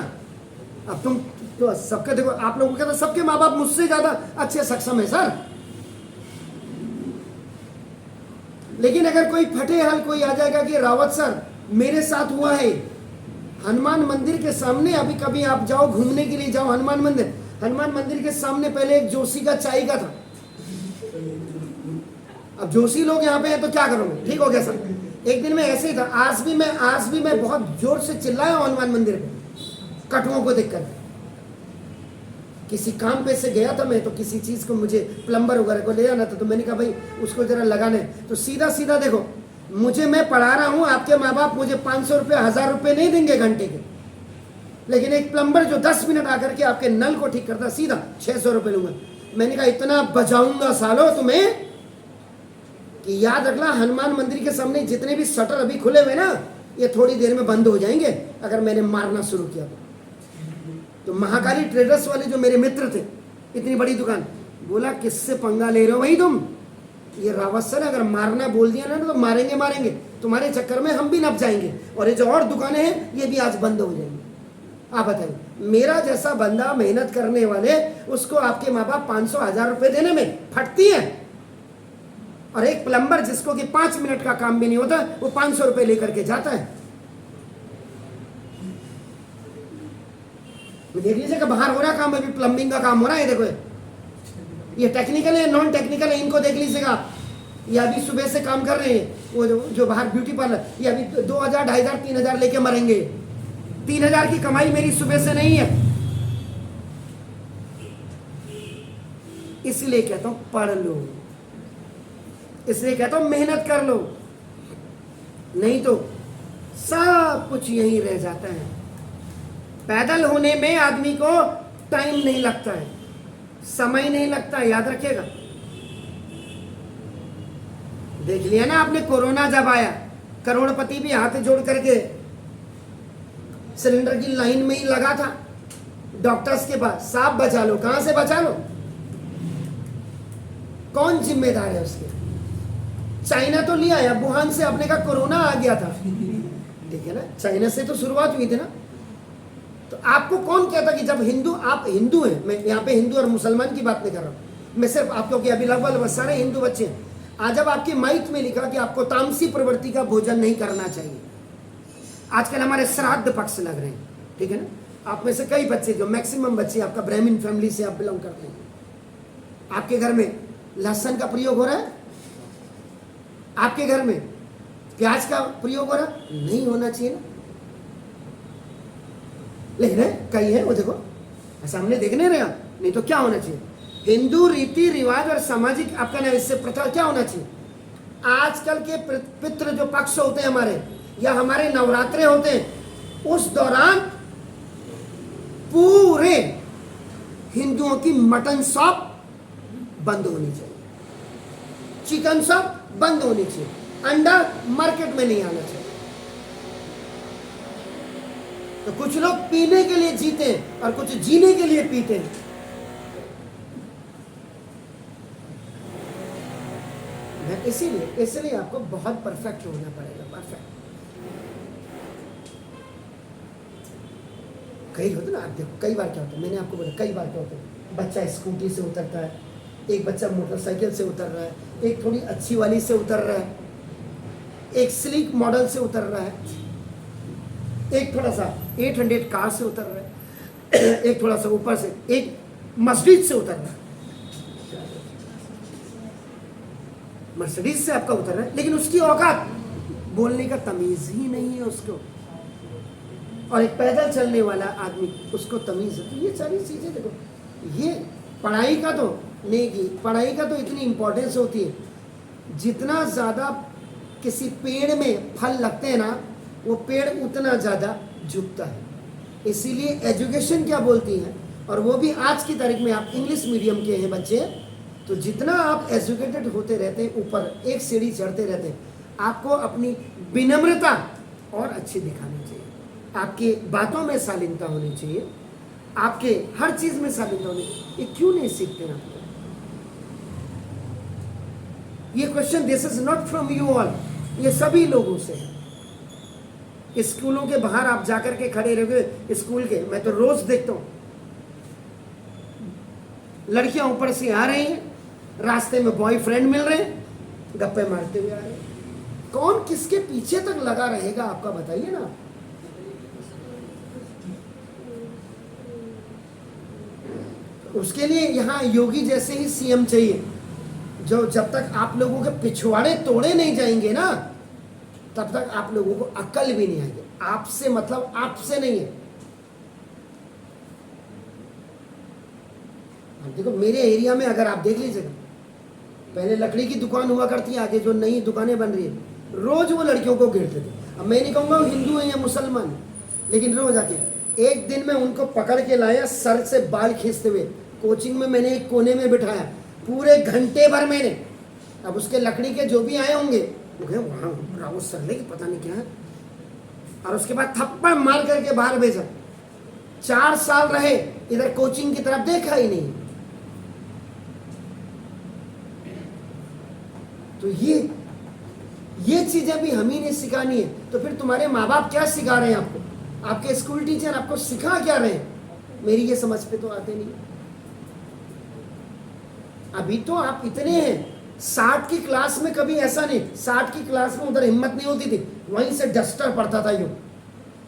अब तुम तो सबके देखो, आप लोगों के तो सबके माँ बाप मुझसे ज्यादा अच्छे सक्षम है सर, लेकिन अगर कोई फटे हाल कोई आ जाएगा कि रावत सर मेरे साथ हुआ है, हनुमान मंदिर के सामने, अभी कभी आप जाओ घूमने के लिए जाओ हनुमान मंदिर के सामने पहले एक जोशी का चाय का था। अब जोशी लोग यहाँ पे हैं तो क्या करूँगा, ठीक हो गया सर। एक दिन में ऐसे ही था, आज भी मैं बहुत जोर से चिल्लाया हनुमान मंदिर पे कटुओं को देखकर। किसी काम पे से गया था मैं, तो किसी चीज को मुझे प्लम्बर वगैरह को ले जाना था, तो मैंने कहा भाई उसको जरा लगाने, तो सीधा देखो, मुझे मैं पढ़ा रहा हूँ, आपके माँ बाप मुझे 500 रुपये 1000 रुपये नहीं देंगे घंटे के, लेकिन एक प्लम्बर जो 10 मिनट आकर के आपके नल को ठीक करता सीधा 600 रुपये लूंगा। मैंने कहा इतना बजाऊंगा सालों तुम्हें कि याद रखना, हनुमान मंदिर के सामने जितने भी शटर अभी खुले हुए ना, ये थोड़ी देर में बंद हो जाएंगे अगर मैंने मारना शुरू किया तो महाकाली ट्रेडर्स वाले जो मेरे मित्र थे, इतनी बड़ी दुकान, बोला किससे पंगा ले रहे हो भाई तुम, ये रावत सर अगर मारना बोल दिया ना तो मारेंगे, तुम्हारे चक्कर में हम भी नप जाएंगे, और ये जो और दुकानें हैं ये भी आज बंद हो जाएंगी। आप बताइए, मेरा जैसा बंदा मेहनत करने वाले, उसको आपके माँ बाप 500 1000 रुपये देने में फटती है, और एक प्लम्बर जिसको कि 5 मिनट का काम भी नहीं होता, वो 500 रुपये लेकर के जाता है। देख लीजिए कि बाहर हो रहा काम, अभी प्लम्बिंग का काम हो रहा है, देखो ये टेक्निकल है, नॉन टेक्निकल है, इनको देख लीजिएगा आप। ये अभी सुबह से काम कर रहे हैं, वो जो बाहर ब्यूटी पार्लर, ये अभी 2000 2500 3000 लेके मरेंगे। 3000 की कमाई मेरी सुबह से नहीं है, इसलिए कहता हूं पढ़ लो, इसलिए कहता हूं मेहनत कर लो, नहीं तो सब कुछ यहीं रह जाता है। पैदल होने में आदमी को टाइम नहीं लगता है, समय नहीं लगता, याद रखिएगा। देख लिया ना आपने, कोरोना जब आया, करोड़पति भी हाथ जोड़ करके सिलेंडर की लाइन में ही लगा था डॉक्टर्स के पास, साहब बचा लो, कहां से बचा लो, कौन जिम्मेदार है उसके? चाइना तो लिया है, वुहान से अपने का कोरोना आ गया था, ठीक है ना, चाइना से तो शुरुआत हुई थी ना। तो आपको कौन कहता कि जब हिंदू, आप हिंदू हैं, मैं यहाँ पे हिंदू और मुसलमान की बात नहीं कर रहा हूँ, मैं सिर्फ आप लोग अभी लगभग सारे हिंदू बच्चे हैं, आज जब आपकी माइक में लिखा कि आपको तामसी प्रवृत्ति का भोजन नहीं करना चाहिए, आजकल हमारे श्राद्ध पक्ष लग रहे हैं, ठीक है ना, आप में से कई बच्चे, जो मैक्सिमम बच्चे आपका ब्राह्मण फैमिली से आप बिलोंग करते हैं, आपके घर में लहसुन का प्रयोग हो रहा है, आपके घर में प्याज का प्रयोग हो रहा है, नहीं होना चाहिए ना, लेकिन कई है, वो देखो सामने देखने रहे आप, नहीं तो क्या होना चाहिए, हिंदू रीति रिवाज और सामाजिक आपका ना इससे प्रथा क्या होना चाहिए। आजकल के पितृ जो पक्ष होते हैं हमारे, या हमारे नवरात्रे होते हैं, उस दौरान पूरे हिंदुओं की मटन शॉप बंद होनी चाहिए, चिकन शॉप बंद होनी चाहिए, अंडा मार्केट में नहीं आना चाहिए। तो कुछ लोग पीने के लिए जीते हैं और कुछ जीने के लिए पीते हैं। इसलिए आपको बहुत परफेक्ट होना पड़ेगा, परफेक्ट। कई होते ना, आप देखो कई बार क्या होता है, मैंने आपको बोला कई बार क्या होता है, बच्चा स्कूटी से उतरता है, एक बच्चा मोटरसाइकिल से उतर रहा है, एक थोड़ी अच्छी वाली से उतर रहा है, एक स्लीक मॉडल से उतर रहा है, एक थोड़ा सा 800 कार से उतर रहा है, एक थोड़ा सा ऊपर से एक मर्सिडीज से उतर रहा है, मर्सिडीज से आपका उतर रहा है, लेकिन उसकी औकात, बोलने का तमीज ही नहीं है उसको, और एक पैदल चलने वाला आदमी, उसको तमीज है। तो ये सारी चीजें देखो, ये पढ़ाई का तो नहीं की, पढ़ाई का तो इतनी इंपॉर्टेंस होती है, जितना ज्यादा किसी पेड़ में फल लगते हैं ना, वो पेड़ उतना ज्यादा झुकता है। इसीलिए एजुकेशन क्या बोलती है, और वो भी आज की तारीख में, आप इंग्लिश मीडियम के हैं बच्चे, तो जितना आप एजुकेटेड होते रहते हैं, ऊपर एक सीढ़ी चढ़ते रहते हैं, आपको अपनी विनम्रता और अच्छी दिखानी चाहिए, आपकी बातों में शालीनता होनी चाहिए, आपके हर चीज में शालीनता होनी चाहिए। ये क्यों नहीं सीखते आप? ये question this is not from you all, ये सभी लोगों से है। स्कूलों के बाहर आप जाकर के खड़े रहोगे, स्कूल के, मैं तो रोज देखता हूं, लड़कियां ऊपर से आ रही हैं, रास्ते में बॉयफ्रेंड मिल रहे हैं, गप्पे मारते हुए आ रहे हैं। कौन किसके पीछे तक लगा रहेगा आपका, बताइए ना। उसके लिए यहाँ योगी जैसे ही सीएम चाहिए, जो जब तक आप लोगों के पिछवाड़े तोड़े नहीं जाएंगे ना, तब तक आप लोगों को अक्ल भी नहीं आएगी। आपसे मतलब आपसे नहीं है। देखो मेरे एरिया में अगर आप देख लीजिएगा, पहले लकड़ी की दुकान हुआ करती है, आगे जो नई दुकानें बन रही है, रोज वो लड़कियों को घेरते थे। अब मैं नहीं कहूँगा वो हिंदू है या मुसलमान, लेकिन रोज आके, एक दिन में उनको पकड़ के लाया, सर से बाल खींचते हुए, कोचिंग में मैंने एक कोने में बिठाया, पूरे घंटे भर मैंने, अब उसके लकड़ी के जो भी आए होंगे, वहाँ रावत सरले की पता नहीं क्या है, और उसके बाद थप्पड़ मार करके बाहर भेजा। 4 साल रहे, इधर कोचिंग की तरफ देखा ही नहीं। तो ये चीजें भी हम ही ने सिखानी है। तो फिर तुम्हारे माँ बाप क्या सिखा रहे हैं आपको, आपके स्कूल टीचर आपको सिखा क्या रहे हैं, मेरी ये समझ पे तो आते नहीं। अभी तो आप इतने हैं, 60 की क्लास में कभी ऐसा नहीं, 60 की क्लास में उधर हिम्मत नहीं होती थी, वहीं से डस्टर पड़ता था यूं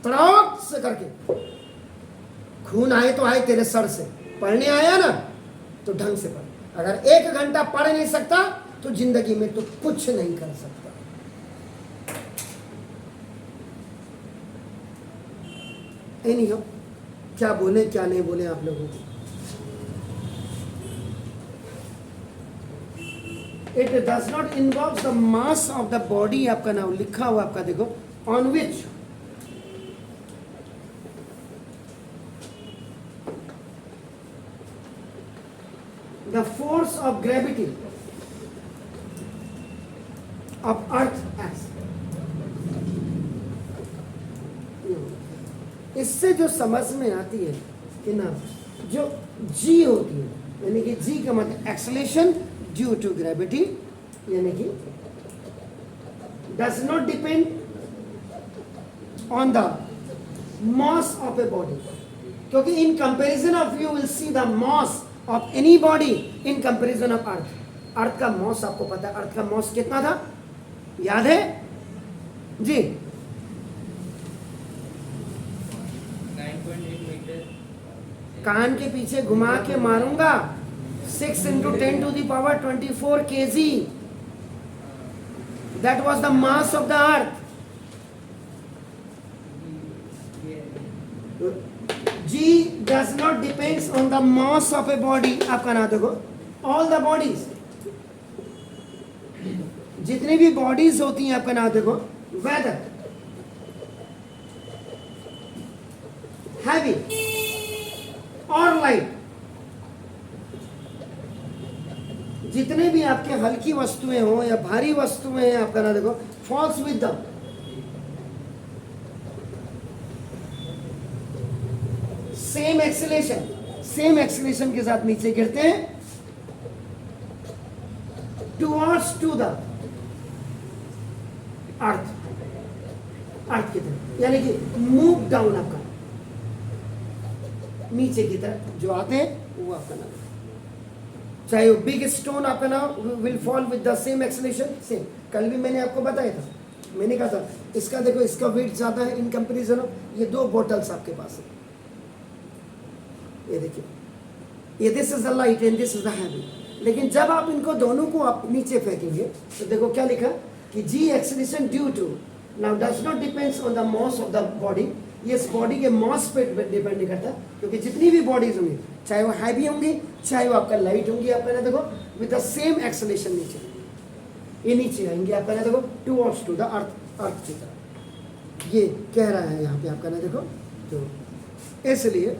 तड़ाक से करके, खून आए तो आए तेरे सर से, पढ़ने आया ना तो ढंग से पढ़। अगर 1 घंटा पढ़ नहीं सकता तो जिंदगी में तो कुछ नहीं कर सकता। एनीहाउ, क्या बोले क्या नहीं बोले आप लोगों को, it does not involve the mass of the body. आपका नाम लिखा हुआ आपका देखो, on which the force of gravity of earth x. इससे जो समझ में आती है कि ना, जो जी होती है, यानी कि जी का मतलब एक्सेलेरेशन ड्यू टू ग्रेविटी, यानी कि does not depend on the mass of a body, क्योंकि in comparison of you will see the mass of any body in comparison of earth. अर्थ का mass आपको पता है, अर्थ का mass कितना था, याद है जी? 9.8 मीटर। कान के पीछे घुमा के मारूंगा, 6 into 10 to the power 24 kg. That was the mass of the earth. G does not depends on the mass of a body. आपका ना देखो, all the bodies, जितनी भी bodies होती हैं आपका ना देखो, whether heavy or light, जितने भी आपके हल्की वस्तुएं हो या भारी वस्तुएं हैं आपका ना देखो, falls with the same acceleration के साथ नीचे गिरते हैं टुवर्ड्स टू द अर्थ की तरफ, यानी कि मूव डाउन आपका नीचे की तरफ जो आते हैं वो आपका नाम, चाहे वो बिग स्टोन आपका नाम will fall with the same acceleration same. कल भी मैंने आपको बताया था, मैंने कहा था इसका देखो, इसका वेट ज्यादा है इन कंपेरिजन ऑफ ये दो बोटल्स आपके पास है, ये देखिए, ये this is the light and this is the heavy. लेकिन जब आप इनको दोनों को आप नीचे फेंकेंगे तो देखो क्या लिखा कि g acceleration due to now does not depends on the mass of the body. ये इस बॉडी के मास पे डिपेंड नहीं करता, क्योंकि जितनी भी बॉडीज होंगी, चाहे वो हैवी होंगी चाहे वो आपका लाइट होंगी, आपका ना देखो विद द सेम एक्सेलेरेशन नीचे ये नीचे आएंगे आपका ना देखो टुवर्ड्स टू द अर्थ की तरफ। ये कह रहा है यहाँ पे आपका ना देखो, तो इसलिए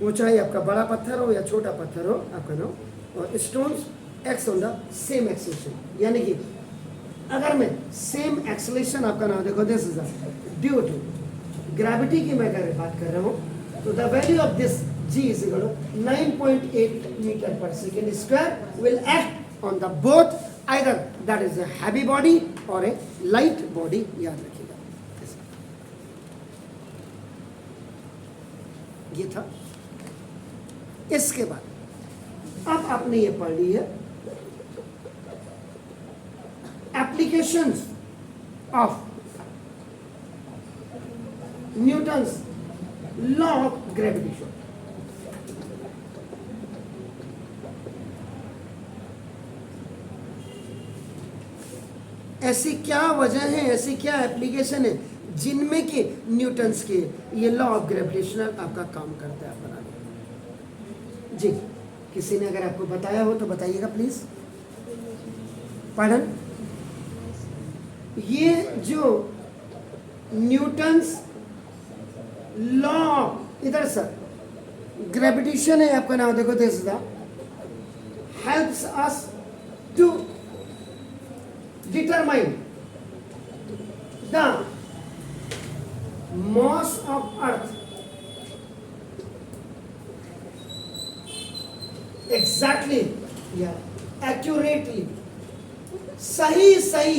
वो चाहे आपका बड़ा पत्थर हो या छोटा पत्थर हो आपका नाम, और stones acts on the same acceleration, यानी कि अगर मैं सेम एक्सेलेरेशन आपका नाम देखो this is due to gravity की मैं अगर बात कर रहा हूँ, तो the value of this g is equal to 9.8 metre per second square will act on the both either that is a heavy body और ए लाइट बॉडी, याद रखिएगा। ये था। इसके बाद अब आपने ये पढ़ ली है applications of Newton's law of gravitation. ऐसी क्या वजह है, ऐसी क्या एप्लीकेशन है जिनमें कि न्यूटन्स के ये लॉ ऑफ ग्रेविटेशन आपका काम करता है बनाने जी। किसी ने अगर आपको बताया हो तो बताइएगा प्लीज। पढ़न, ये जो न्यूटन्स लॉ इधर सर ग्रेविटेशन है आपका नाम देखो, this the helps us to determine the mass of earth exactly या एक्यूरेटली, सही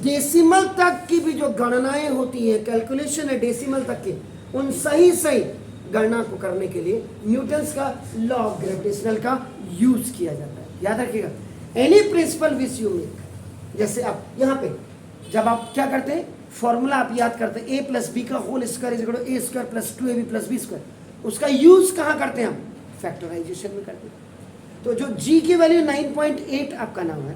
डेसिमल तक की भी जो गणनाएं होती हैं, कैलकुलेशन है डेसिमल तक की, उन सही गणना को करने के लिए न्यूटन्स का लॉ ऑफ ग्रेविटेशनल का यूज किया जाता है। याद रखिएगा, any principal which you make, जैसे आप यहाँ पे जब आप क्या करते हैं, फॉर्मूला आप याद करते हैं, a प्लस बी का whole square is equal to a square plus 2ab plus b square, उसका यूज कहाँ करते हैं हम, फैक्टराइजेशन में करते हैं। तो जो g की वैल्यू 9.8 आपका नाम है,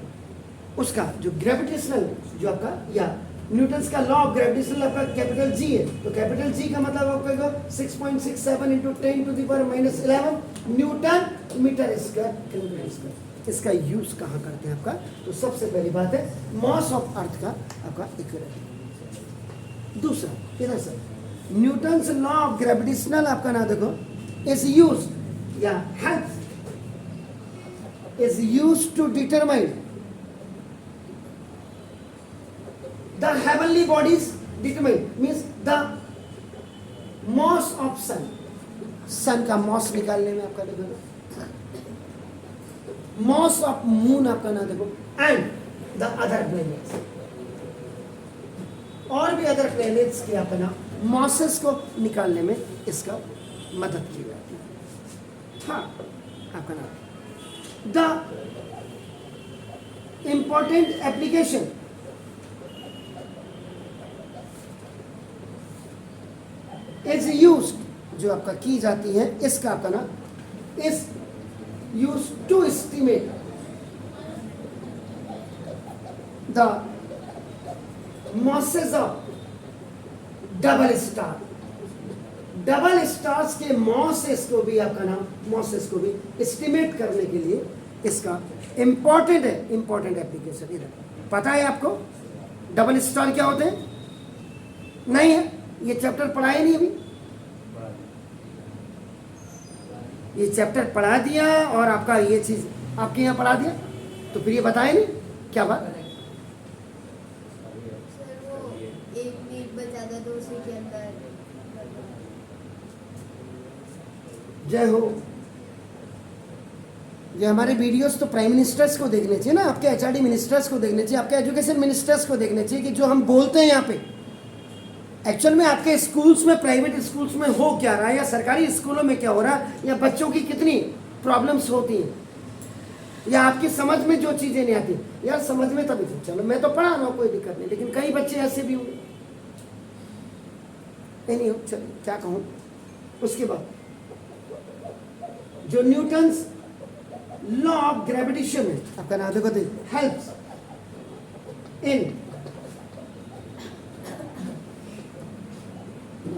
उसका जो ग्रेविटेशनल जो आपका या न्यूटन्स का लॉ ऑफ ग्रेविटेशनल आपका कैपिटल G है, तो कैपिटल G का मतलब आपका 6.67 into 10 to the power -11 newton metre square kilometre square. इसका यूज कहाँ करते हैं आपका, तो सबसे पहली बात है मास ऑफ अर्थ का आपका इक्विवेलेंट। दूसरा इधर sir Newton's law of gravitational आपका ना देखो इज यूज या help is used to determine the heavenly bodies, determine means the mass of sun, sun का mass निकालने में आपका देखो, mass of moon आपका ना देखो, and the other planets, और भी अदर प्लैनेट्स के अपना मॉसेस को निकालने में इसका मदद की जाती है। था आपका नाम the important application is used, जो आपका की जाती है, इसका आपका नाम is used to estimate the masses of double star. Double stars के मॉसेस को भी आपका नाम, मॉसेस को भी एस्टिमेट करने के लिए इसका इंपॉर्टेंट है, इंपॉर्टेंट एप्लीकेशन। इधर पता है आपको डबल स्टार क्या होते हैं? नहीं है, ये चैप्टर पढ़ा ही नहीं अभी। ये चैप्टर पढ़ा दिया और आपका ये चीज आपके यहाँ पढ़ा दिया, तो फिर ये बताए नहीं क्या बात? सर वो 1 मिनट बचा था तो उसी के अंदर। जय हो। ये हमारे वीडियोस तो प्राइम मिनिस्टर्स को देखने चाहिए ना, आपके एचआरडी मिनिस्टर्स को देखने चाहिए, आपके एजुकेशन मिनिस्टर्स को देखने चाहिए कि जो हम बोलते हैं यहाँ पे एक्चुअल में आपके स्कूल्स में, प्राइवेट स्कूल्स में हो क्या रहा है, या सरकारी स्कूलों में क्या हो रहा है, या बच्चों की कितनी प्रॉब्लम्स होती हैं, या आपकी समझ में जो चीज़ें नहीं आती। यार समझ में तभी तो, चलो मैं तो पढ़ा रहा हूँ, कोई दिक्कत नहीं, लेकिन कई बच्चे ऐसे भी होंगे। नहीं हो, चलो क्या कहूँ। उसके बाद जो न्यूटन्स लॉ ऑफ ग्रेविटेशन है, आपका नाम देखो, helps in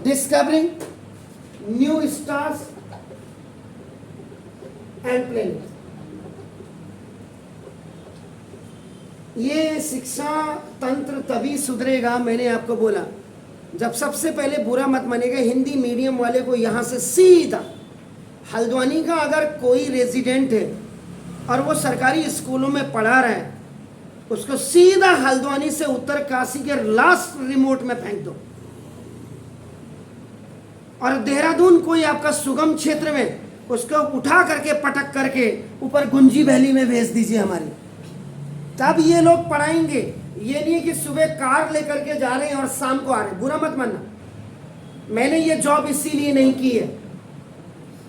discovering new stars and planets. ये शिक्षा तंत्र तभी सुधरेगा, मैंने आपको बोला, जब सबसे पहले बुरा मत मानिएगा, हिंदी मीडियम वाले को यहाँ से सीधा हल्द्वानी का अगर कोई रेजिडेंट है और वो सरकारी स्कूलों में पढ़ा रहा है, उसको सीधा हल्द्वानी से उत्तरकाशी के लास्ट रिमोट में फेंक दो, और देहरादून कोई आपका सुगम क्षेत्र में, उसको उठा करके पटक करके ऊपर गुंजी वैली में भेज दीजिए हमारी, तब ये लोग पढ़ाएंगे। ये नहीं कि सुबह कार लेकर के जा रहे हैं और शाम को आ रहे हैं, बुरा मत मानना। मैंने ये जॉब इसीलिए नहीं की है,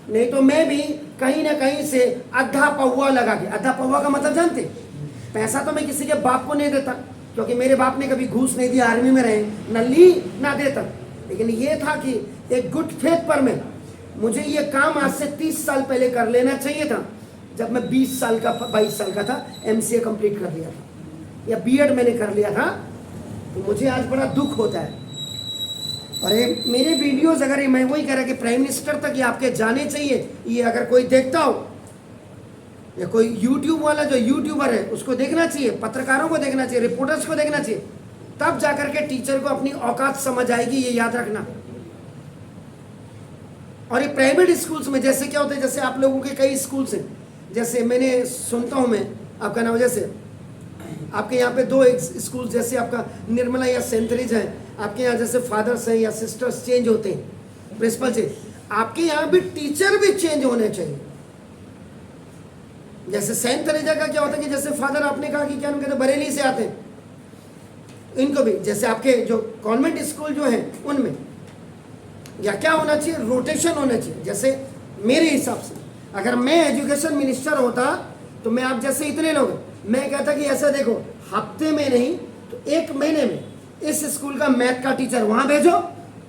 नहीं तो मैं भी कहीं ना कहीं से आधा पौवा लगा के, आधा पौवा का मतलब जानते, पैसा तो मैं किसी के बाप को नहीं देता, क्योंकि मेरे बाप ने कभी घूस नहीं दिया, आर्मी में रहे, न ली ना देता, लेकिन ये था कि एक गुड फेथ पर मैं, मुझे ये काम आज से 30 साल पहले कर लेना चाहिए था, जब मैं 20 साल का 22 साल का था, MCA कंप्लीट कर लिया था या B.Ed मैंने कर लिया था, तो मुझे आज बड़ा दुख होता है। और ये मेरे वीडियोस, अगर मैं वही कह रहा कि प्राइम मिनिस्टर तक ये आपके जाने चाहिए, ये अगर कोई देखता हो, या कोई यूट्यूब वाला जो यूट्यूबर है उसको देखना चाहिए, पत्रकारों को देखना चाहिए, रिपोर्टर्स को देखना चाहिए, तब जाकर के टीचर को अपनी औकात समझ आएगी, ये याद रखना। और ये प्राइवेट स्कूल्स में जैसे क्या होता है, जैसे आप लोगों के कई स्कूल्स हैं, जैसे मैंने सुनता हूँ मैं, आपका नाम, जैसे आपके यहाँ पे 2 स्कूल, जैसे आपका निर्मला या सेंट थेरेसा है, आपके यहाँ जैसे फादर्स हैं या सिस्टर्स चेंज होते हैं, प्रिंसिपल चेंज, आपके यहाँ भी टीचर भी चेंज होने चाहिए। जैसे सेंट थेरेसा का क्या होता है कि जैसे फादर आपने कहा कि क्या हम कहते हैं बरेली से आते हैं, इनको भी जैसे आपके जो कॉन्वेंट स्कूल जो हैं उनमें या क्या होना चाहिए, रोटेशन होना चाहिए। जैसे मेरे हिसाब से अगर मैं एजुकेशन मिनिस्टर होता तो मैं आप जैसे इतने लोग, मैं कहता कि ऐसा देखो, हफ्ते में नहीं तो 1 महीने में इस स्कूल का मैथ का टीचर वहाँ भेजो,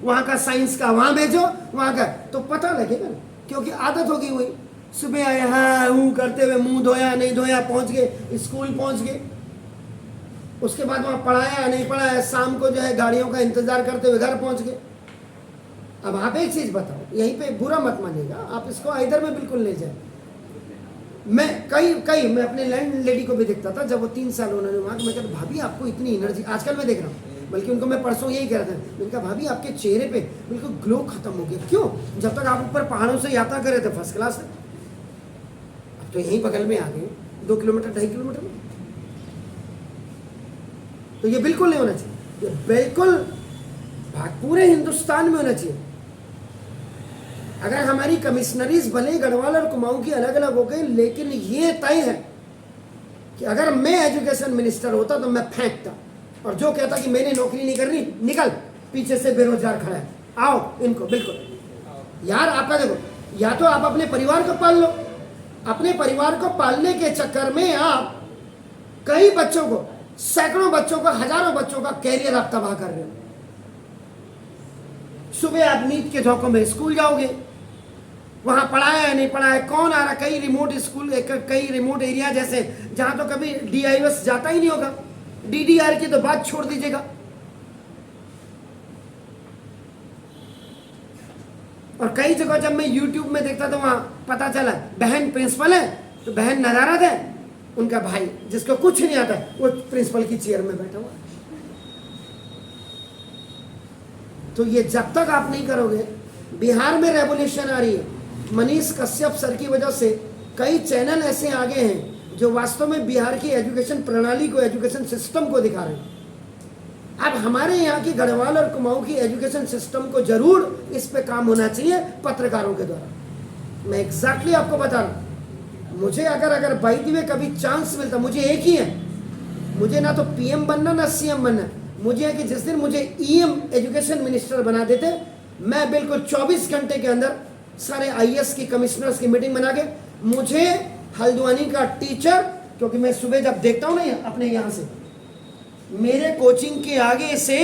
वहाँ का साइंस का वहाँ भेजो, वहाँ का, तो पता लगेगा ना, क्योंकि आदत होगी वही, सुबह आए हाँ हूँ करते हुए, मुंह धोया नहीं धोया, पहुँच गए स्कूल, पहुँच गए, उसके बाद वहाँ पढ़ाया नहीं पढ़ाया, शाम को जो है गाड़ियों का इंतजार करते हुए घर पहुँच गए। अब आप एक चीज़ बताओ, यहीं पे बुरा मत मानिएगा, आप इसको इधर में बिल्कुल ले जाए। मैं मैं अपने लैंड लेडी को भी देखता था, जब वो 3 साल उन्होंने वहाँ, मैं कहता भाभी आपको इतनी एनर्जी, आजकल मैं देख रहा हूँ, बल्कि उनको मैं परसों यही कह रहा था, मैंने कहा भाभी आपके चेहरे पे बिल्कुल ग्लो खत्म हो गया, क्यों? जब तक आप ऊपर पहाड़ों से यात्रा कर रहे थे फर्स्ट क्लास से, अब तो यहीं बगल में आ गए, 2 किलोमीटर 2.5 किलोमीटर में, तो ये बिल्कुल नहीं होना चाहिए, ये बिल्कुल पूरे हिंदुस्तान में होना चाहिए। अगर हमारी कमिश्नरीज भले गढ़वाल और कुमाऊं की अलग अलग हो गई, लेकिन ये तय है कि अगर मैं एजुकेशन मिनिस्टर होता तो मैं फेंकता, और जो कहता कि मैंने नौकरी नहीं करनी, निकल, पीछे से बेरोजगार खड़ा है, आओ इनको। बिल्कुल यार, आपका देखो, या तो आप अपने परिवार को पाल लो, अपने परिवार को पालने के चक्कर में आप कई बच्चों को, सैकड़ों बच्चों को, हजारों बच्चों का कैरियर आप तबाह कर रहे हो। सुबह आप नींद के झोंकों में स्कूल जाओगे, वहां पढ़ाया है नहीं पढ़ाया, कौन आ रहा, कई रिमोट स्कूल, कई रिमोट एरिया जैसे जहां तो कभी DIVS जाता ही नहीं होगा, DDR की तो बात छोड़ दीजिएगा। और कई जगह जब मैं YouTube में देखता था, वहां पता चला बहन प्रिंसिपल है, तो बहन नदारत है, उनका भाई जिसको कुछ नहीं आता वो प्रिंसिपल की चेयर में बैठा हुआ। तो ये जब तक आप नहीं करोगे, बिहार में रेवोल्यूशन आ रही है। मनीष कश्यप सर की वजह से कई चैनल ऐसे आगे हैं जो वास्तव में बिहार की एजुकेशन प्रणाली को, एजुकेशन सिस्टम को दिखा रहे हैं। अब हमारे यहाँ की गढ़वाल और कुमाऊं की एजुकेशन सिस्टम को जरूर इस पे काम होना चाहिए पत्रकारों के द्वारा। मैं एग्जैक्टली आपको बता रहा हूँ, मुझे अगर बाई द वे कभी चांस मिलता, मुझे एक ही है, मुझे ना तो PM बनना ना CM बनना, मुझे है कि जिस दिन मुझे EM एजुकेशन मिनिस्टर बना देते, मैं बिल्कुल 24 घंटे के अंदर सारे IAS की कमिश्नर्स की मीटिंग बना के, मुझे हल्द्वानी का टीचर, क्योंकि मैं सुबह जब देखता हूँ ना अपने यहाँ से, मेरे कोचिंग के आगे से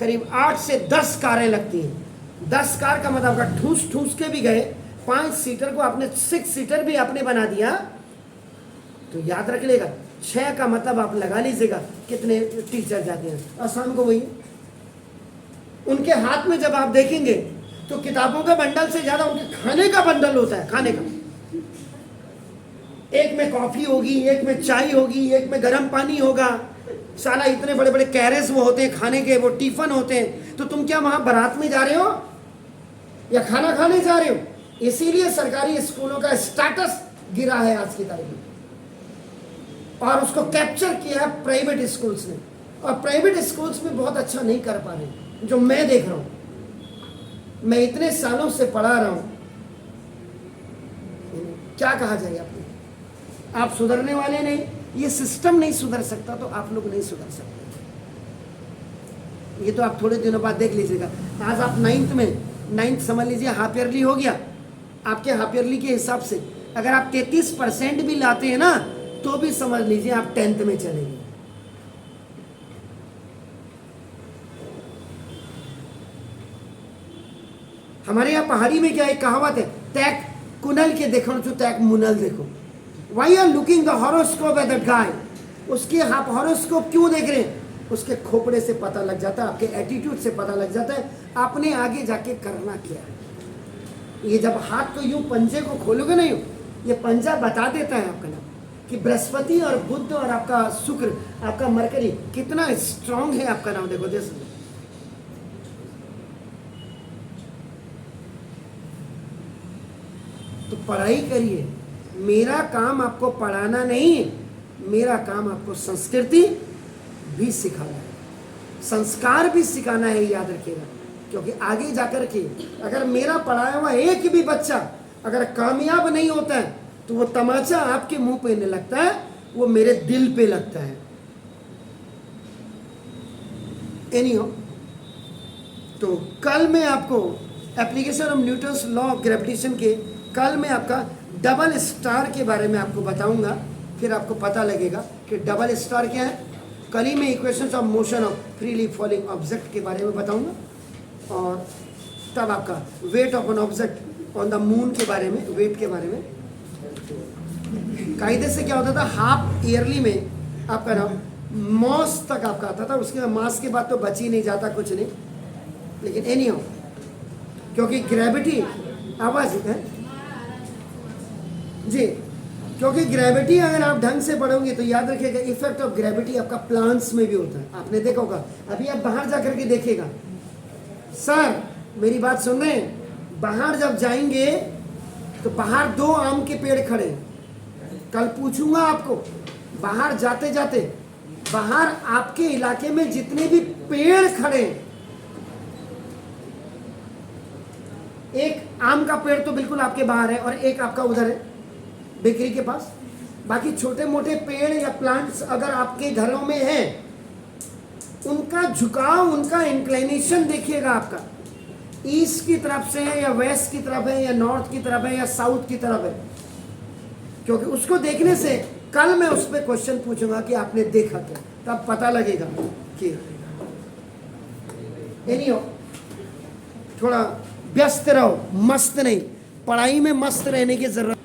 करीब 8 से 10 कारें लगती हैं। 10 कार का मतलब अगर ठूस ठूस के भी गए, 5 सीटर को आपने 6 सीटर भी आपने बना दिया, तो याद रख लेगा 6 का मतलब आप लगा लीजिएगा कितने टीचर जाते हैं। और शाम को वही उनके हाथ में जब आप देखेंगे तो किताबों का बंडल से ज्यादा उनके खाने का बंडल होता है, खाने का। एक में कॉफी होगी, एक में चाय होगी, एक में गर्म पानी होगा, साला इतने बड़े बड़े कैरेज वो होते हैं खाने के, वो टिफिन होते हैं। तो तुम क्या वहां बारात में जा रहे हो या खाना खाने जा रहे हो? इसीलिए सरकारी स्कूलों का स्टेटस गिरा है आज की तारीख में, और उसको कैप्चर किया है प्राइवेट स्कूल्स ने। और प्राइवेट स्कूल्स में बहुत अच्छा नहीं कर पा रहे, जो मैं देख रहा हूं। मैं इतने सालों से पढ़ा रहा हूं, क्या कहा जाए आपको, आप सुधरने वाले नहीं, ये सिस्टम नहीं सुधर सकता तो आप लोग नहीं सुधर सकते। ये तो आप थोड़े दिनों बाद देख लीजिएगा। आज आप 9th में, 9th समझ लीजिए हाफ ईयरली हो गया, आपके हाफ ईयरली के हिसाब से अगर आप 33% भी लाते हैं ना, तो भी समझ लीजिए आप 10th में चलेंगे। हमारे यहाँ पहाड़ी में क्या एक कहावत है, तैक कुनल के देखो जो तैक मुनल देखो। Why are looking the horoscope at that guy, उसके आप हॉरोस्कोप क्यों देख रहे हैं? उसके खोपड़े से पता लग जाता है, आपके एटीट्यूड से पता लग जाता है आपने आगे जाके करना क्या है। ये जब हाथ को यूं पंजे को खोलोगे नहीं, ये पंजा बता देता है आपका नाम कि बृहस्पति और बुध और आपका शुक्र, आपका मरकरी कितना स्ट्रांग है। आपका नाम देखो जैसे तो पढ़ाई करिए। मेरा काम आपको पढ़ाना नहीं, मेरा काम आपको संस्कृति भी सिखाना है, संस्कार भी सिखाना है, याद रखिएगा। क्योंकि आगे जाकर के अगर मेरा पढ़ाया हुआ एक भी बच्चा अगर कामयाब नहीं होता है, तो वो तमाचा आपके मुंह पे नहीं लगता है, वो मेरे दिल पे लगता है। एनीहो, तो कल मैं आपको application of Newton's law of gravitation के, कल मैं आपका डबल स्टार के बारे में आपको बताऊंगा, फिर आपको पता लगेगा कि डबल स्टार क्या है। कल ही मैं equations of motion of freely falling object के बारे में बताऊंगा, और तब आपका weight of an object on the moon के बारे में, वेट के बारे में। कायदे से क्या होता था, हाफ ईयरली में आपका नाम मॉस तक आपका आता था, उसके बाद मास के बाद तो बच ही नहीं जाता कुछ नहीं। लेकिन एनीहाउ, क्योंकि ग्रेविटी, आवाज है जी, क्योंकि ग्रेविटी अगर आप ढंग से पढ़ोगे तो याद रखिएगा इफेक्ट ऑफ ग्रेविटी आपका प्लांट्स में भी होता है। आपने देखा होगा, अभी आप बाहर जाकर के देखिएगा। सर मेरी बात सुन रहे हैं, बाहर जब जाएंगे तो बाहर 2 आम के पेड़ खड़े, कल पूछूंगा आपको, बाहर जाते जाते बाहर आपके इलाके में जितने भी पेड़ खड़े, एक आम का पेड़ तो बिल्कुल आपके बाहर है और एक आपका उधर है बेकरी के पास। बाकी छोटे मोटे पेड़ या प्लांट्स अगर आपके घरों में हैं उनका झुकाव, उनका इंक्लिनेशन देखिएगा आपका ईस्ट की तरफ से है या वेस्ट की तरफ है या नॉर्थ की तरफ है या साउथ की तरफ है, क्योंकि उसको देखने से कल मैं उस पर क्वेश्चन पूछूंगा कि आपने देखा क्या, तब पता लगेगा कि एनीहो थोड़ा व्यस्त रहो, मस्त नहीं, पढ़ाई में मस्त रहने की जरूरत